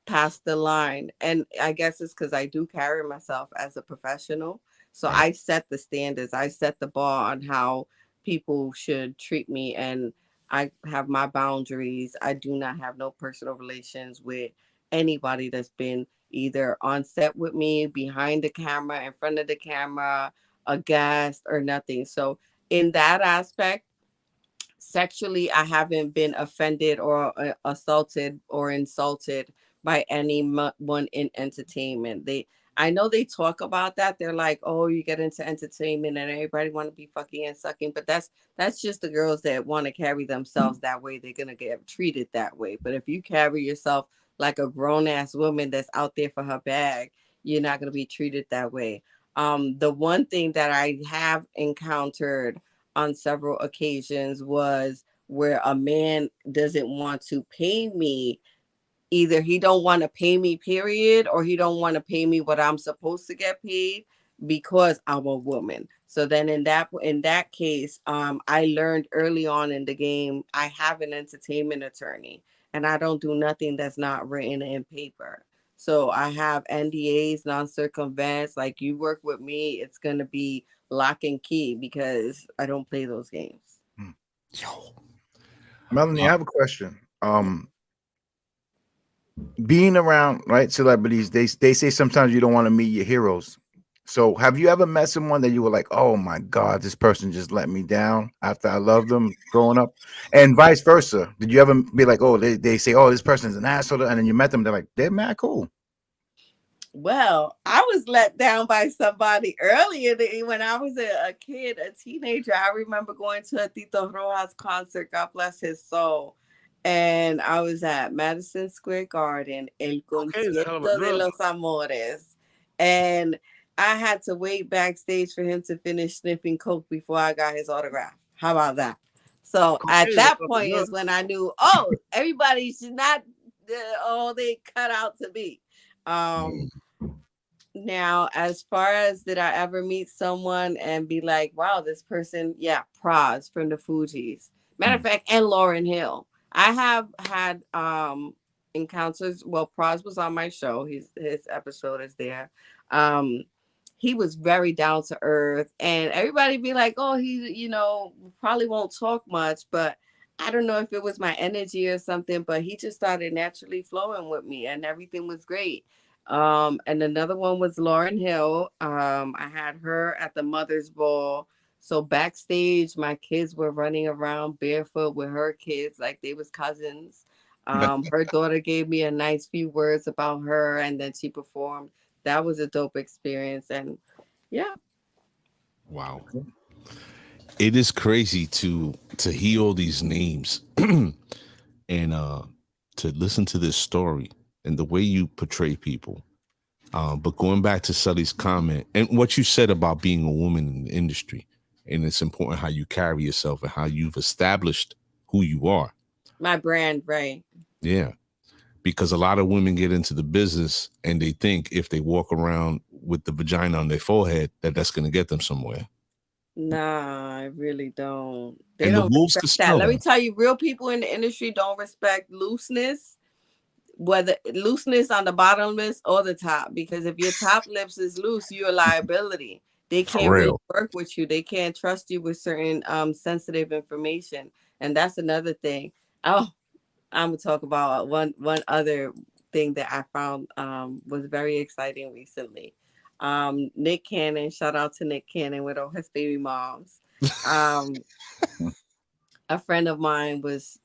pass the line. And I guess it's because I do carry myself as a professional. So I set the standards. I set the bar on how people should treat me. And I have my boundaries. I do not have no personal relations with anybody that's been either on set with me, behind the camera, in front of the camera, a guest, or nothing. So in that aspect, sexually, I haven't been offended or assaulted or insulted by anyone in entertainment. I know they talk about that. They're like, "Oh, you get into entertainment and everybody want to be fucking and sucking," but that's just the girls that want to carry themselves that way. They're gonna get treated that way. But if you carry yourself like a grown ass woman that's out there for her bag, you're not gonna be treated that way. The one thing that I have encountered on several occasions was where a man doesn't want to pay me. Either he don't want to pay me, period, or he don't want to pay me what I'm supposed to get paid because I'm a woman. So then in that case, I learned early on in the game, I have an entertainment attorney and I don't do nothing that's not written in paper. So I have NDAs, non-circumvents. Like you work with me, it's gonna be lock and key because I don't play those games. Yo, Melony, I have a question. Being around celebrities, they say sometimes you don't want to meet your heroes. So have you ever met someone that you were like, oh my God, this person just let me down after I loved them growing up? And vice versa. Did you ever be like, oh, they say, oh, this person's an asshole, and then you met them, they're like, they're mad cool. Well, I was let down by somebody earlier when I was a kid, a teenager. I remember going to a Tito Rojas concert, God bless his soul. And I was at Madison Square Garden, El Concierto de los Amores. And I had to wait backstage for him to finish sniffing coke before I got his autograph. How about that? So at that point is when I knew, oh, everybody should not, they cut out to be. Now, as far as did I ever meet someone and be like, wow, this person, Pras from the Fugees. Matter of fact, and Lauryn Hill. I have had encounters. Well, Pras was on my show. His episode is there. He was very down to earth, and everybody be like, oh, he, probably won't talk much, but I don't know if it was my energy or something, but he just started naturally flowing with me and everything was great. And another one was Lauryn Hill. I had her at the Mother's Ball. So backstage, my kids were running around barefoot with her kids like they was cousins. Her daughter gave me a nice few words about her, and then she performed. That was a dope experience, and yeah. Wow. It is crazy to hear all these names and to listen to this story and the way you portray people. But going back to Sully's comment and what you said about being a woman in the industry, and it's important how you carry yourself and how you've established who you are. My brand, right? Yeah. Because a lot of women get into the business and they think if they walk around with the vagina on their forehead, that's going to get them somewhere. Nah, I really don't. They and don't the wolves respect that. Let me tell you, real people in the industry don't respect looseness, whether looseness on the bottom lips or the top. Because if your top lips is loose, you're a liability. They can't really work with you. They can't trust you with certain sensitive information. And that's another thing. Oh, I'm gonna talk about one other thing that I found was very exciting recently. Nick Cannon, shout out to Nick Cannon with all his baby moms. A friend of mine was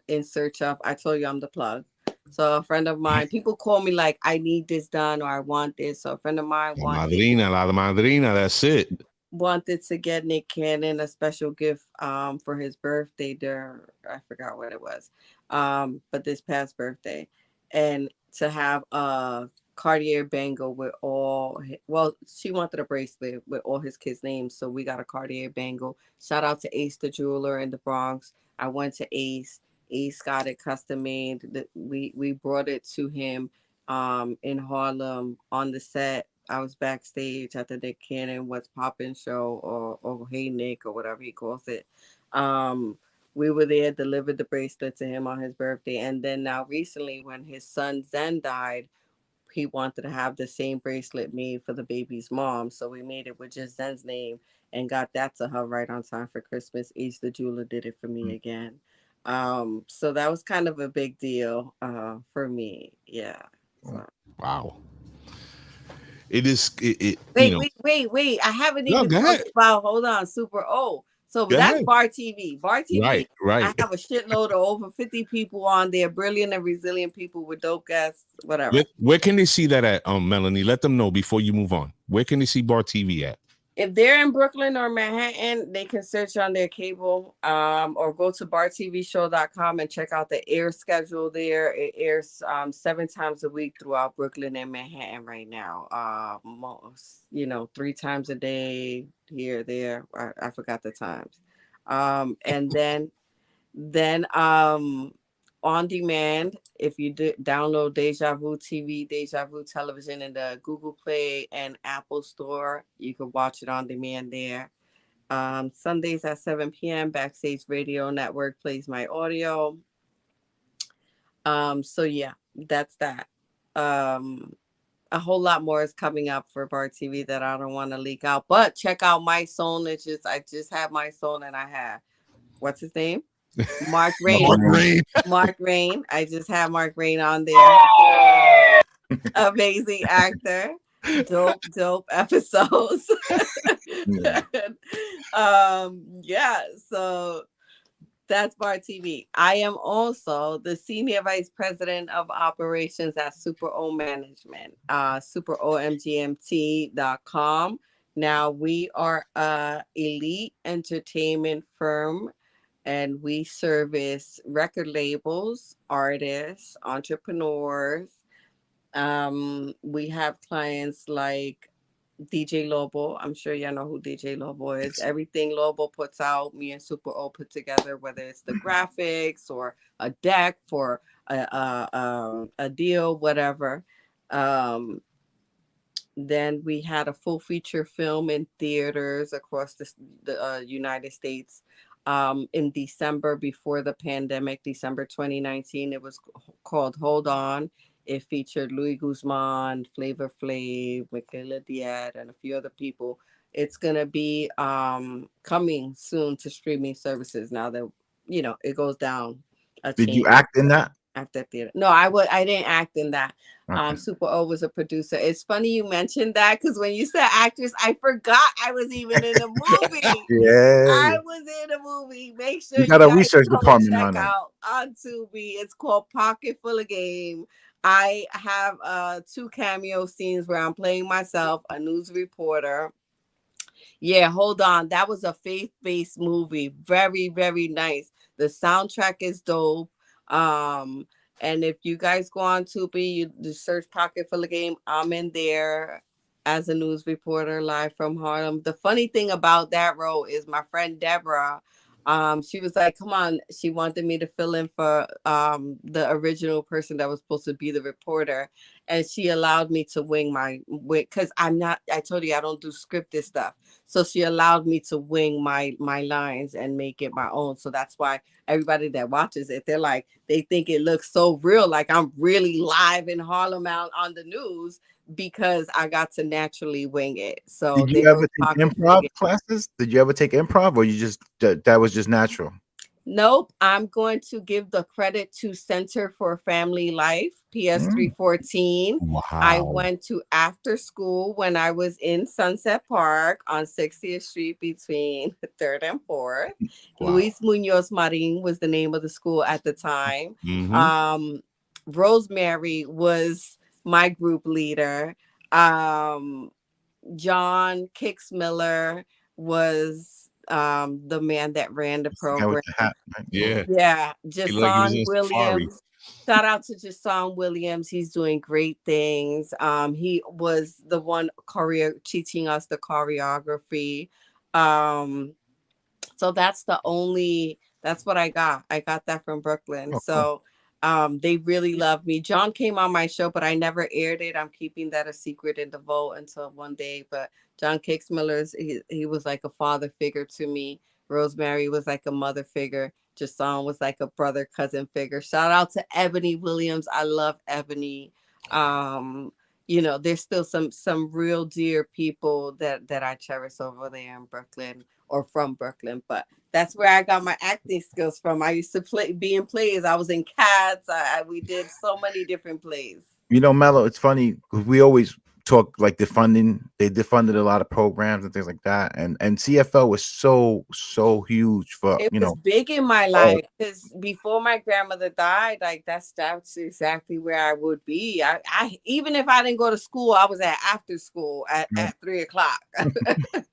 in search of, I told you I'm the plug. So a friend of mine, people call me like, I need this done or I want this. So a friend of mine La madrina, that's it. Wanted to get Nick Cannon a special gift for his birthday there. I forgot what it was. But this past birthday. And to have a Cartier bangle with she wanted a bracelet with all his kids' names. So we got a Cartier bangle. Shout out to Ace the jeweler in the Bronx. I went to Ace. Ace got it custom made. We brought it to him in Harlem on the set. I was backstage at the Nick Cannon What's Poppin' show or Hey Nick or whatever he calls it. We were there, delivered the bracelet to him on his birthday. And then now recently when his son Zen died, he wanted to have the same bracelet made for the baby's mom. So we made it with just Zen's name and got that to her right on time for Christmas. Ace the jeweler did it for me again. So that was kind of a big deal for me. Yeah. So. Wow. It is. Wait. I haven't even talked about, hold on, Super O. So that's B.A.R TV. B.A.R TV. Right. I have a shitload of over 50 people on there, brilliant and resilient people with dope guests, whatever. Where can they see that at, Melony? Let them know before you move on. Where can they see B.A.R TV at? If they're in Brooklyn or Manhattan, they can search on their cable or go to bartvshow.com and check out the air schedule there. It airs 7 times a week throughout Brooklyn and Manhattan right now. Most, 3 times a day here, there. I forgot the times. And then on demand, if you download Deja Vu TV, Deja Vu Television in the Google Play and Apple Store, you can watch it on demand there. Sundays at 7 p.m., Backstage Radio Network plays my audio. So yeah, that's that. A whole lot more is coming up for Bar TV that I don't want to leak out. But check out My Soul. I just have My Soul, and I have, what's his name? Mark Rain. Mark Rain. I just have Mark Rain on there. Amazing actor. Dope episodes. Yeah, so that's Bar TV. I am also the Senior Vice President of Operations at Super O Management, superomgmt.com. Now, we are a elite entertainment firm, and we service record labels, artists, entrepreneurs. We have clients like DJ Lobo. I'm sure y'all know who DJ Lobo is. Everything Lobo puts out, me and Super O put together, whether it's the graphics or a deck for a deal, whatever. Then we had a full feature film in theaters across the United States in December before the pandemic, December 2019. It was called Hold On. It featured Louis Guzman, Flavor Flav, Michaela Diaz, and a few other people. It's going to be coming soon to streaming services now that, it goes down. Did you act in that? After theater. No, I didn't act in that. Okay. Super O was a producer. It's funny you mentioned that because when you said actress, I forgot I was even in the movie. Yeah, I was in the movie. Make sure you got a research department on it. On Tubi. It's called Pocket Full of Game. I have 2 cameo scenes where I'm playing myself, a news reporter. Yeah, hold on. That was a faith-based movie. Very, very nice. The soundtrack is dope. And if you guys go on Tubi, you search Pocket Full of Game, I'm in there as a news reporter live from Harlem. The funny thing about that role is my friend Deborah, she was like, come on, she wanted me to fill in for the original person that was supposed to be the reporter, and she allowed me to wing because I told you I don't do scripted stuff, so she allowed me to wing my lines and make it my own. So that's why everybody that watches it, they think it looks so real, like I'm really live in Harlem out on the news, because I got to naturally wing it. So did you ever take improv classes? Did you ever take improv, or you just that was just natural? Nope. I'm going to give the credit to Center for Family Life, PS314. Wow. I went to after school when I was in Sunset Park on 60th Street between 3rd and 4th. Wow. Luis Munoz Marin was the name of the school at the time. Mm-hmm. Rosemary was my group leader. John Kix Miller was the man that ran the program. Yeah. Jason Williams. Shout out to Jason Williams. He's doing great things. He was the one teaching us the choreography. So that's what I got. I got that from Brooklyn. Okay. So they really love me. John came on my show, but I never aired it. I'm keeping that a secret in the vault until one day. But John Kix Miller, he was like a father figure to me. Rosemary was like a mother figure. Jason was like a brother cousin figure. Shout out to Ebony Williams. I love Ebony. There's still some real dear people that I cherish over there in Brooklyn or from Brooklyn, but that's where I got my acting skills from. I used to be in plays. I was in Cats. We did so many different plays. Mello, it's funny because we always talk like defunding. They defunded a lot of programs and things like that, and CFL was so huge for it was big in my life because before my grandmother died, like that's exactly where I would be. I even if I didn't go to school, I was at after school at 3:00.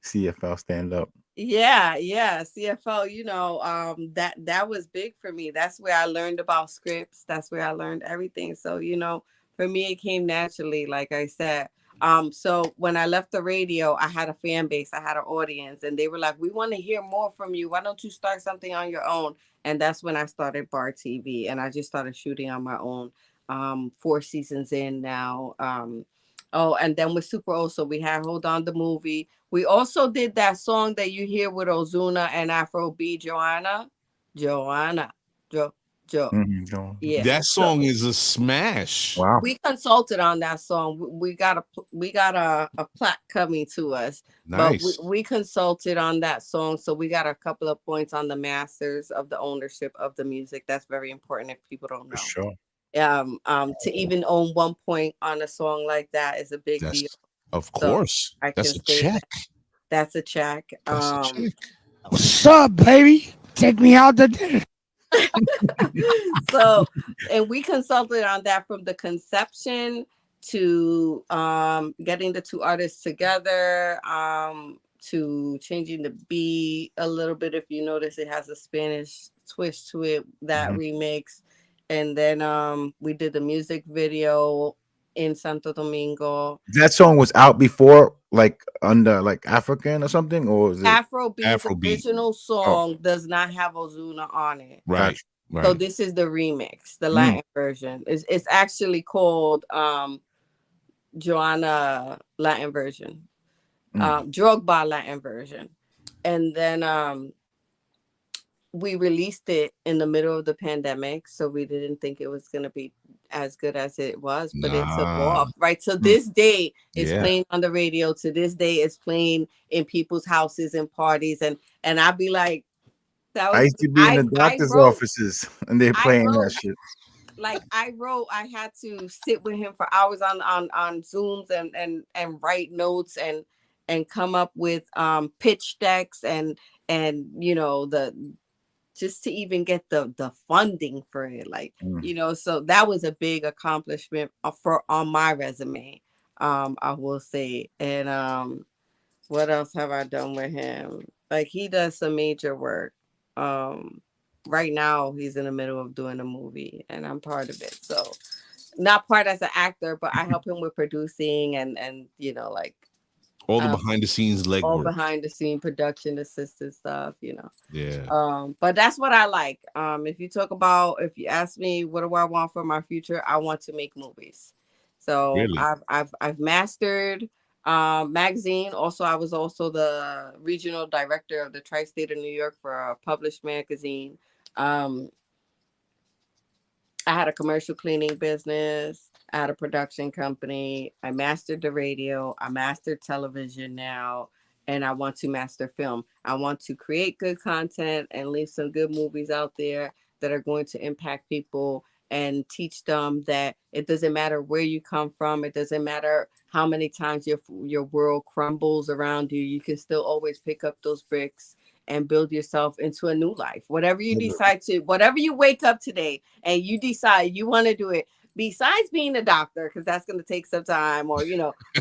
CFL stand up. Yeah, CFO, that was big for me. That's where I learned about scripts. That's where I learned everything. So, for me it came naturally, like I said. So when I left the radio, I had a fan base, I had an audience, and they were like, "We want to hear more from you. Why don't you start something on your own?" And that's when I started B.A.R TV, and I just started shooting on my own. 4 seasons in now. Oh, and then with Super Also, we had Hold On the Movie. We also did that song that you hear with Ozuna and Afrobeat, Joanna. Jo. Yeah. That song is a smash. Wow. We consulted on that song. We got a plaque coming to us. Nice. But we consulted on that song, so we got a couple of points on the masters of the ownership of the music. That's very important if people don't know. For sure. To even own 1 point on a song like that is a big deal. Of course. So That's a check. That's a check. That's a check. What's up, baby? Take me out to dinner. So, and we consulted on that from the conception to getting the 2 artists together, to changing the beat a little bit. If you notice, it has a Spanish twist to it, that remix. And then we did the music video in Santo Domingo. That song was out before, like under like African or something, or was it Afrobeat's original song does not have Ozuna on it. Right. So this is the remix, the Latin version. It's actually called Joanna Latin version, Drogba Latin version. And then we released it in the middle of the pandemic, so we didn't think it was going to be as good as it was, but it took off, right? So this day it's playing on the radio. To this day it's playing in people's houses and parties, and I'd be like, I used to be in the doctor's offices and they're playing that shit. Like I had to sit with him for hours on Zooms and write notes and come up with pitch decks and just to even get the funding for it, so that was a big accomplishment on my resume, I will say. And what else have I done with him? Like, he does some major work. Right now he's in the middle of doing a movie and I'm part of it, so not part as an actor, but I help him with producing and all the behind the scenes legwork, all behind the scene production assistant stuff, Yeah. But that's what I like. If you ask me what do I want for my future, I want to make movies. So Really? I've mastered magazine. Also, I was also the regional director of the Tri-State of New York for a published magazine. I had a commercial cleaning business. I had a production company. I mastered the radio. I mastered television now, and I want to master film. I want to create good content and leave some good movies out there that are going to impact people and teach them that it doesn't matter where you come from. It doesn't matter how many times your world crumbles around you. You can still always pick up those bricks and build yourself into a new life. Whatever you whatever you wake up today and you decide you want to do it, besides being a doctor, because that's going to take some time, or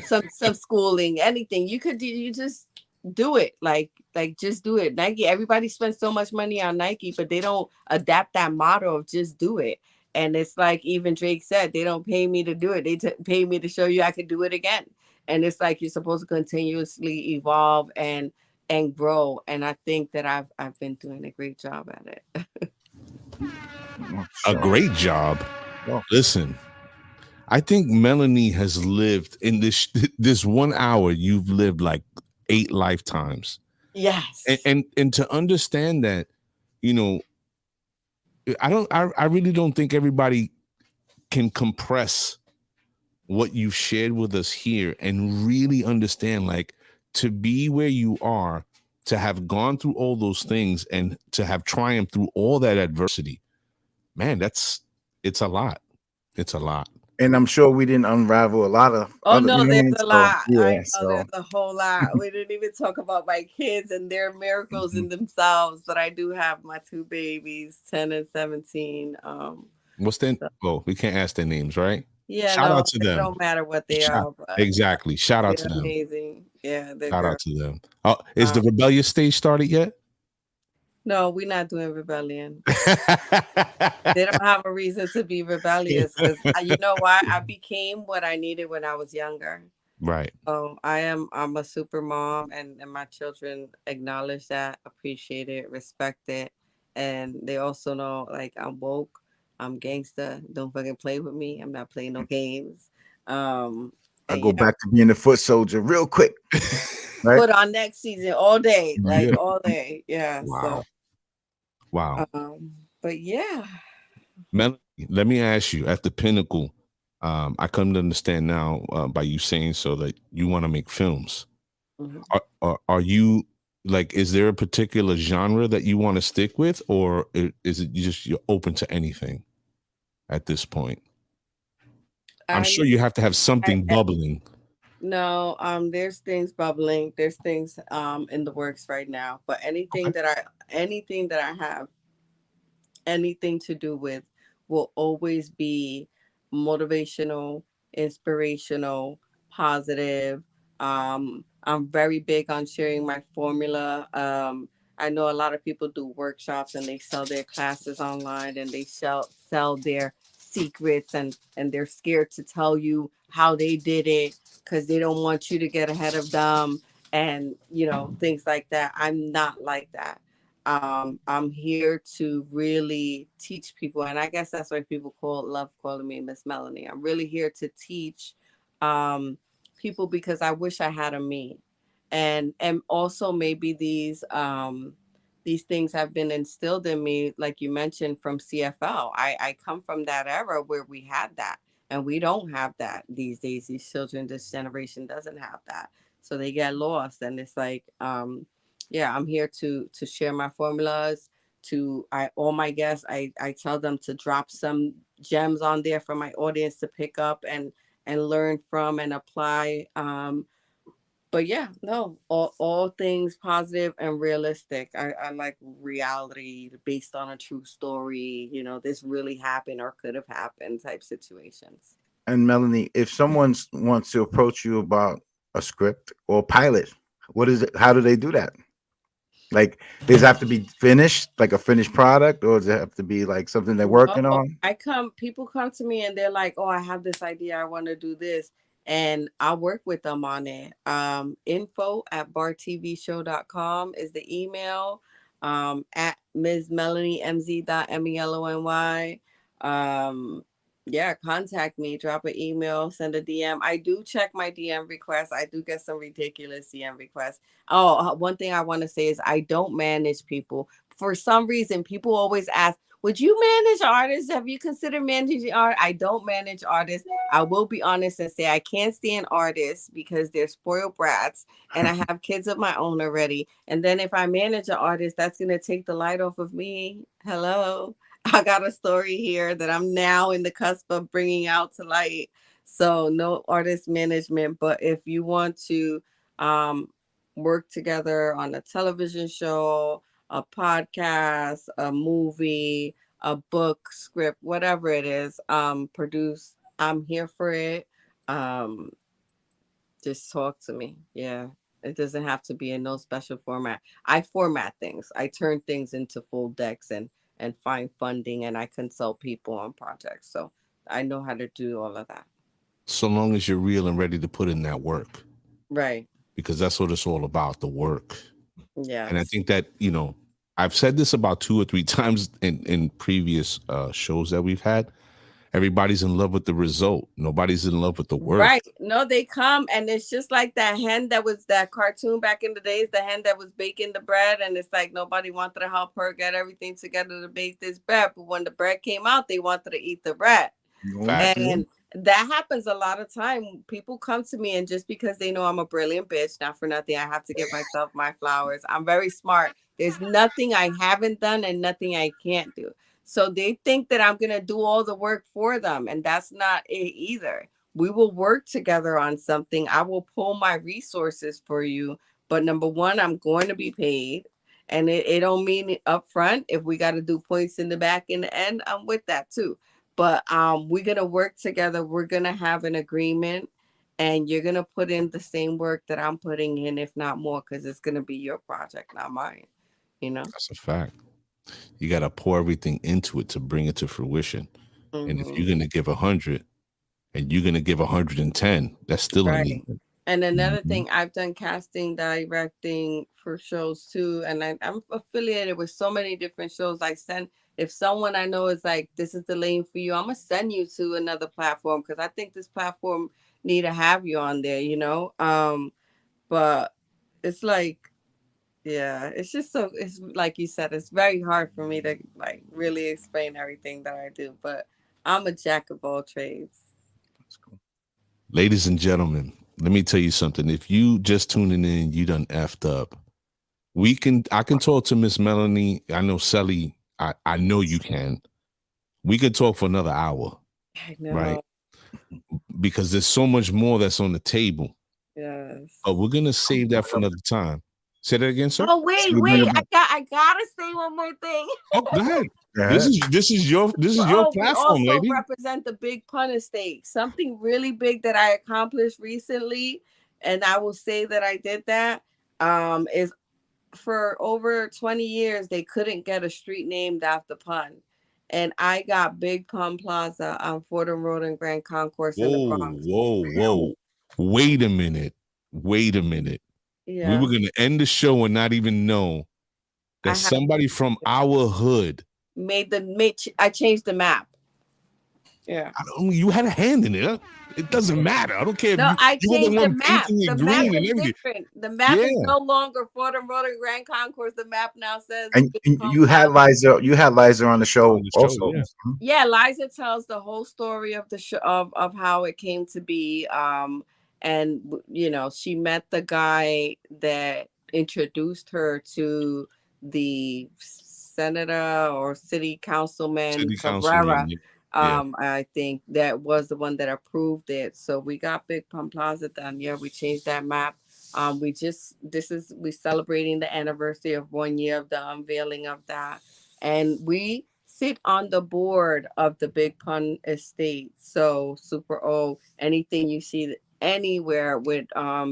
some schooling, anything you could do, you just do it. Like just do it. Nike, everybody spends so much money on Nike, but they don't adapt that motto of just do it. And it's like even Drake said, they don't pay me to do it. They pay me to show you I could do it again. And it's like you're supposed to continuously evolve and grow. And I think that I've been doing a great job at it. A great job. Well, listen, I think Melony has lived in this 1 hour. You've lived like 8 lifetimes. Yes. And to understand that, I really don't think everybody can compress what you've shared with us here and really understand, like, to be where you are, to have gone through all those things and to have triumphed through all that adversity. Man, it's a lot. It's a lot. And I'm sure we didn't unravel a lot of. There's a lot. Yeah, there's a whole lot. We didn't even talk about my kids and their miracles in themselves. But I do have my 2 babies, 10 and 17. What's their? Oh, we can't ask their names, right? Yeah, Shout no, out to it them. don't matter what they are, but Exactly. Shout out to they're them. amazing. Yeah, they're Shout girls. out to them. Is the rebellious stage started yet? No, we're not doing rebellion. They don't have a reason to be rebellious because you know why? I became what I needed when I was younger. Right. So I'm a super mom, and my children acknowledge that, appreciate it, respect it, and they also know like I'm woke, I'm gangster. Don't fucking play with me. I'm not playing no games. I go back to being a foot soldier real quick. Right? Put on next season all day, like Yeah. all day. Yeah. Wow. Wow. But yeah. Melony, let me ask you, at the pinnacle, I come to understand now by you saying so that you want to make films. Mm-hmm. Are you like, is there a particular genre that you want to stick with, or is it just you're open to anything at this point? I'm sure you have to have something bubbling. No, there's things bubbling. There's things in the works right now. But anything that I have anything to do with will always be motivational, inspirational, positive. I'm very big on sharing my formula. I know a lot of people do workshops and they sell their classes online and they sell their secrets, and they're scared to tell you how they did it because they don't want you to get ahead of them, and things like that. I'm not like that. I'm here to really teach people, and I guess that's why people love calling me Miss Melony. I'm really here to teach people because I wish I had a me, and also maybe these things have been instilled in me, like you mentioned, from CFL. I come from that era where we had that, and we don't have that these days. These children, this generation doesn't have that, so they get lost, and it's like yeah, I'm here to share my formulas. All my guests, I tell them to drop some gems on there for my audience to pick up and learn from and apply. But yeah, no, all things positive and realistic. I like reality based on a true story. This really happened or could have happened type situations. And Melony, if someone wants to approach you about a script or pilot, what is it? How do they do that? Like, does it have to be finished, like a finished product, or does it have to be like something they're working on? People come to me and they're like, "Oh, I have this idea. I want to do this." And I work with them on it. info@bartvshow.com is the email. At Ms. Melony MZ.MELONY. Yeah, contact me, drop an email, send a DM. I do check my DM requests. I do get some ridiculous DM requests. Oh, one thing I want to say is I don't manage people. For some reason, people always ask, would you manage artists? Have you considered managing art? I don't manage artists. I will be honest and say I can't stand artists because they're spoiled brats and I have kids of my own already. And then if I manage an artist, that's going to take the light off of me. Hello. I got a story here that I'm now in the cusp of bringing out to light. So no artist management, but if you want to work together on a television show, a podcast, a movie, a book, script, whatever it is, produce, I'm here for it. Just talk to me. Yeah. It doesn't have to be in no special format. I format things. I turn things into full decks and find funding, and I consult people on projects. So I know how to do all of that. So long as you're real and ready to put in that work. Right. Because that's what it's all about, the work. Yeah. And I think that, I've said this about 2 or 3 times in previous shows that we've had. Everybody's in love with the result. Nobody's in love with the work. Right. No, they come and it's just like that hen that was that cartoon back in the days, the hen that was baking the bread. And it's like nobody wanted to help her get everything together to bake this bread. But when the bread came out, they wanted to eat the bread. And that happens a lot of time. People come to me and just because they know I'm a brilliant bitch, not for nothing, I have to give myself my flowers. I'm very smart. There's nothing I haven't done and nothing I can't do. So they think that I'm going to do all the work for them. And that's not it either. We will work together on something. I will pull my resources for you. But number one, I'm going to be paid. And it don't mean it up front. If we got to do points in the back in the end, I'm with that too. But we're gonna work together. We're gonna have an agreement, and you're gonna put in the same work that I'm putting in, if not more, because it's gonna be your project, not mine. You know, that's a fact. You got to pour everything into it to bring it to fruition. And if you're gonna give 100, and you're gonna give 110, that's still right. uneven. And another thing, I've done casting, directing for shows too, and I'm affiliated with so many different shows. If someone I know is like, this is the lane for you, I'm gonna send you to another platform because I think this platform need to have you on there, you know. But it's like, yeah, it's just so, it's like you said, it's very hard for me to like really explain everything that I do. But I'm a jack of all trades. That's cool. Ladies and gentlemen, let me tell you something. If you just tuning in, you done effed up. I can talk to Miss Melony. I know Sally. I know you can. We could talk for another hour. I know. Right? Because there's so much more that's on the table. Yes. But we're gonna save that for another time. Say that again, sir. Oh wait! I gotta say one more thing. Oh, go ahead. This is your platform, we also lady. represent the Big Pun Estate. Something really big that I accomplished recently, and I will say that I did that. Is for over 20 years they couldn't get a street named after Pun, and I got Big Pun Plaza on Fordham Road and Grand Concourse in the Bronx. Whoa! Wait a minute. Yeah. We were gonna end the show and not even know that somebody from our hood I changed the map. Yeah. You had a hand in it. It doesn't matter. I don't care. No, I changed the map. The map is different. The map is no longer Fordham Road and Grand Concourse. The map now says. And you had Liza. You had Liza on the show also. Yeah, Liza tells the whole story of the show of how it came to be. And you know, she met the guy that introduced her to the senator or city councilman Cabrera. I think that was the one that approved it. So we got Big Pun Plaza done. Yeah, we changed that map. We're celebrating the anniversary of 1 year of the unveiling of that, and we sit on the board of the Big Pun Estate. So Super O, anything you see anywhere with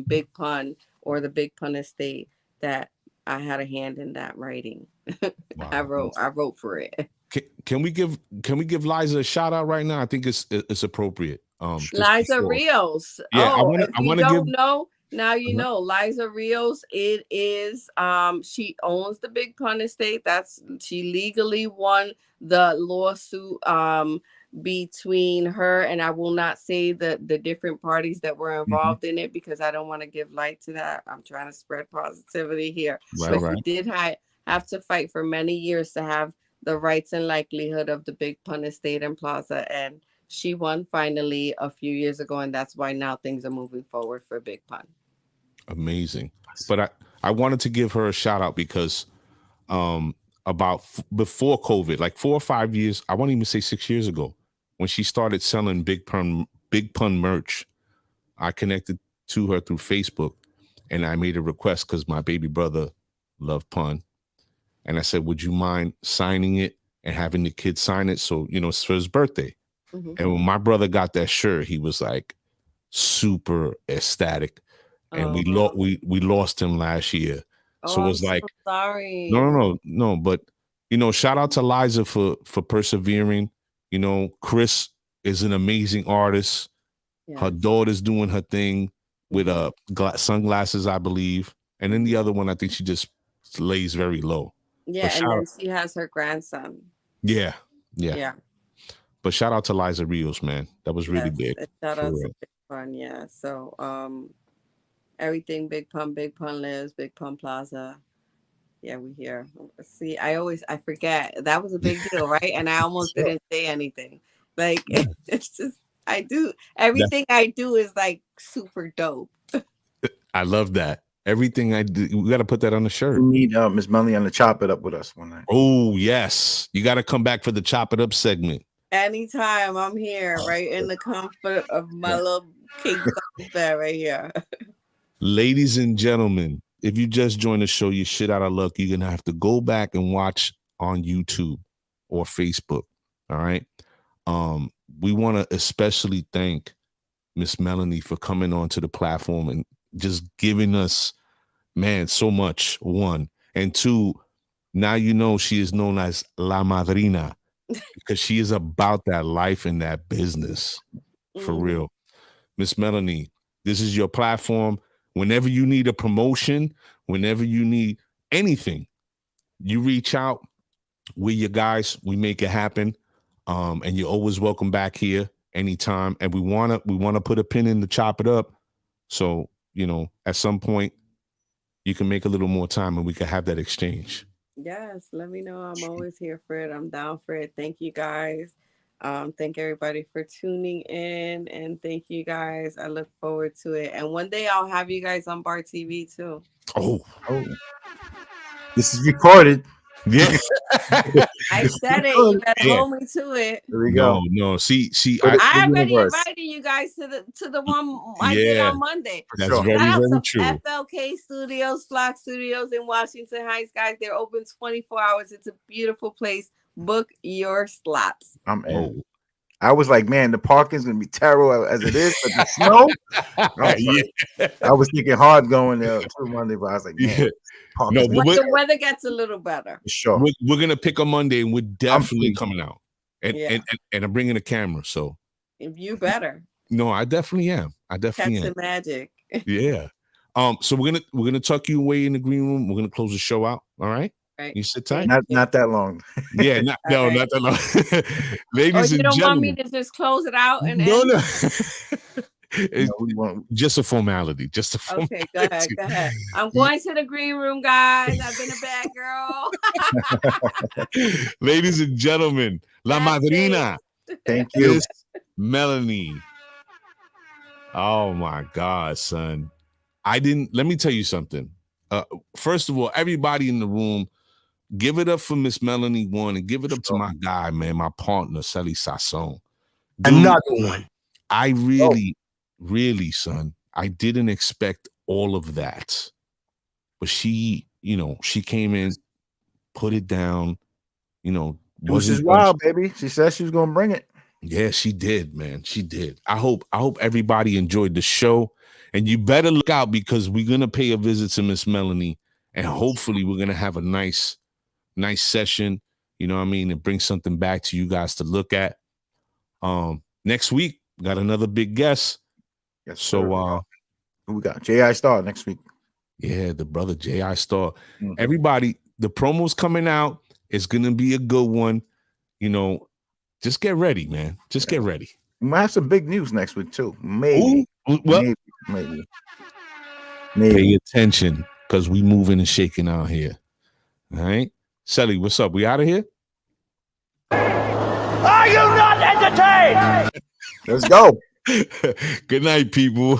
Big Pun or the Big Pun Estate, that I had a hand in that writing. Wow. I wrote for it. Can we give Liza a shout out right now? I think it's appropriate. Liza Rios. Yeah, I want to know. Now you know Liza Rios. It is she owns the Big Pun Estate. She legally won the lawsuit between her, and I will not say the different parties that were involved in it because I don't want to give light to that. I'm trying to spread positivity here. Right. She did have to fight for many years to have the rights and likelihood of the Big Pun Estate and Plaza, and she won finally a few years ago, and that's why now things are moving forward for Big Pun. Amazing. But I wanted to give her a shout out because about before COVID, like 4 or 5 years, I won't even say 6 years ago, when she started selling Big Pun merch, I connected to her through Facebook, and I made a request because my baby brother loved Pun. And I said, would you mind signing it and having the kid sign it? So, you know, it's for his birthday. Mm-hmm. And when my brother got that shirt, he was like super ecstatic. And we lost him last year. So it was like, so sorry. No. But, you know, shout out to Liza for persevering. You know, Chris is an amazing artist. Yes. Her daughter's doing her thing with sunglasses, I believe. And then the other one, I think she just lays very low. Yeah, and then she has her grandson. Yeah. But shout out to Liza Rios, man. That was really big. Shout out to Big Pun, yeah. So everything Big Pun lives, Big Pun Plaza. Yeah, we here. See, I forget. That was a big deal, right? And I almost didn't say anything. Like it's just I do everything I do is like super dope. I love that. Everything I do, we got to put that on the shirt. We need Miss Melony on the Chop It Up with us one night. Oh, yes. You got to come back for the Chop It Up segment. Anytime I'm here, right in the comfort of my little king bed right here. Ladies and gentlemen, if you just joined the show, you're shit out of luck. You're going to have to go back and watch on YouTube or Facebook. All right. We want to especially thank Miss Melony for coming onto the platform and just giving us, man, so much. One and two. Now you know she is known as La Madrina because she is about that life and that business for real. Miss Melony, this is your platform. Whenever you need a promotion, whenever you need anything, you reach out. We're your guys. We make it happen. And you're always welcome back here anytime. And we wanna put a pin in to chop it up. So, you know, at some point you can make a little more time and we can have that exchange. Yes, let me know. I'm always here for it. I'm down for it. Thank you guys. Thank everybody for tuning in, and thank you guys. I look forward to it. And one day I'll have you guys on Bar TV too. Oh. This is recorded. Yeah. I said it. You better hold me to it. There we go. No. See, I already invited you guys to the one I did on Monday. That's very true. FLK Studios, Flock Studios in Washington Heights, guys. They're open 24 hours. It's a beautiful place. Book your slots. I'm in. I was like, man, the parking's gonna be terrible as it is, but the snow. I was thinking hard going there to Monday, but I was like, man, when the weather gets a little better. Sure, we're gonna pick a Monday, and we're definitely coming out, and I'm bringing a camera. So if you better. No, I definitely am. Catch the magic. Yeah. So we're gonna tuck you away in the green room. We're gonna close the show out. All right. Right. You sit tight. Not that long. Yeah, not that long. Ladies and gentlemen. Want me to just close it out and no. Just a formality. Just a formality. Okay, go ahead. I'm going to the green room, guys. I've been a bad girl. Ladies and gentlemen, La Madrina. Thank you. Miss Melony. Oh my God, son. Let me tell you something. First of all, everybody in the room, give it up for Miss Melony one, and give it up to my guy, man, my partner, Selah Marley. Another one. I really, son, I didn't expect all of that. But she came in, put it down, This is wild, baby. She said she was gonna bring it. Yeah, she did, man. She did. I hope everybody enjoyed the show. And you better look out because we're gonna pay a visit to Miss Melony, and hopefully we're gonna have a nice session, you know what I mean, and bring something back to you guys to look at. Next week, got another big guest. Yes, so who we got? J.I. Star next week. Yeah, the brother J.I. Star. Everybody, the promo's coming out. It's gonna be a good one. Just get ready, man. Just get ready. We might have some big news next week too. Maybe. Maybe. Pay attention because we moving and shaking out here. All right. Selah, what's up? We out of here? Are you not entertained? Let's go. Good night, people.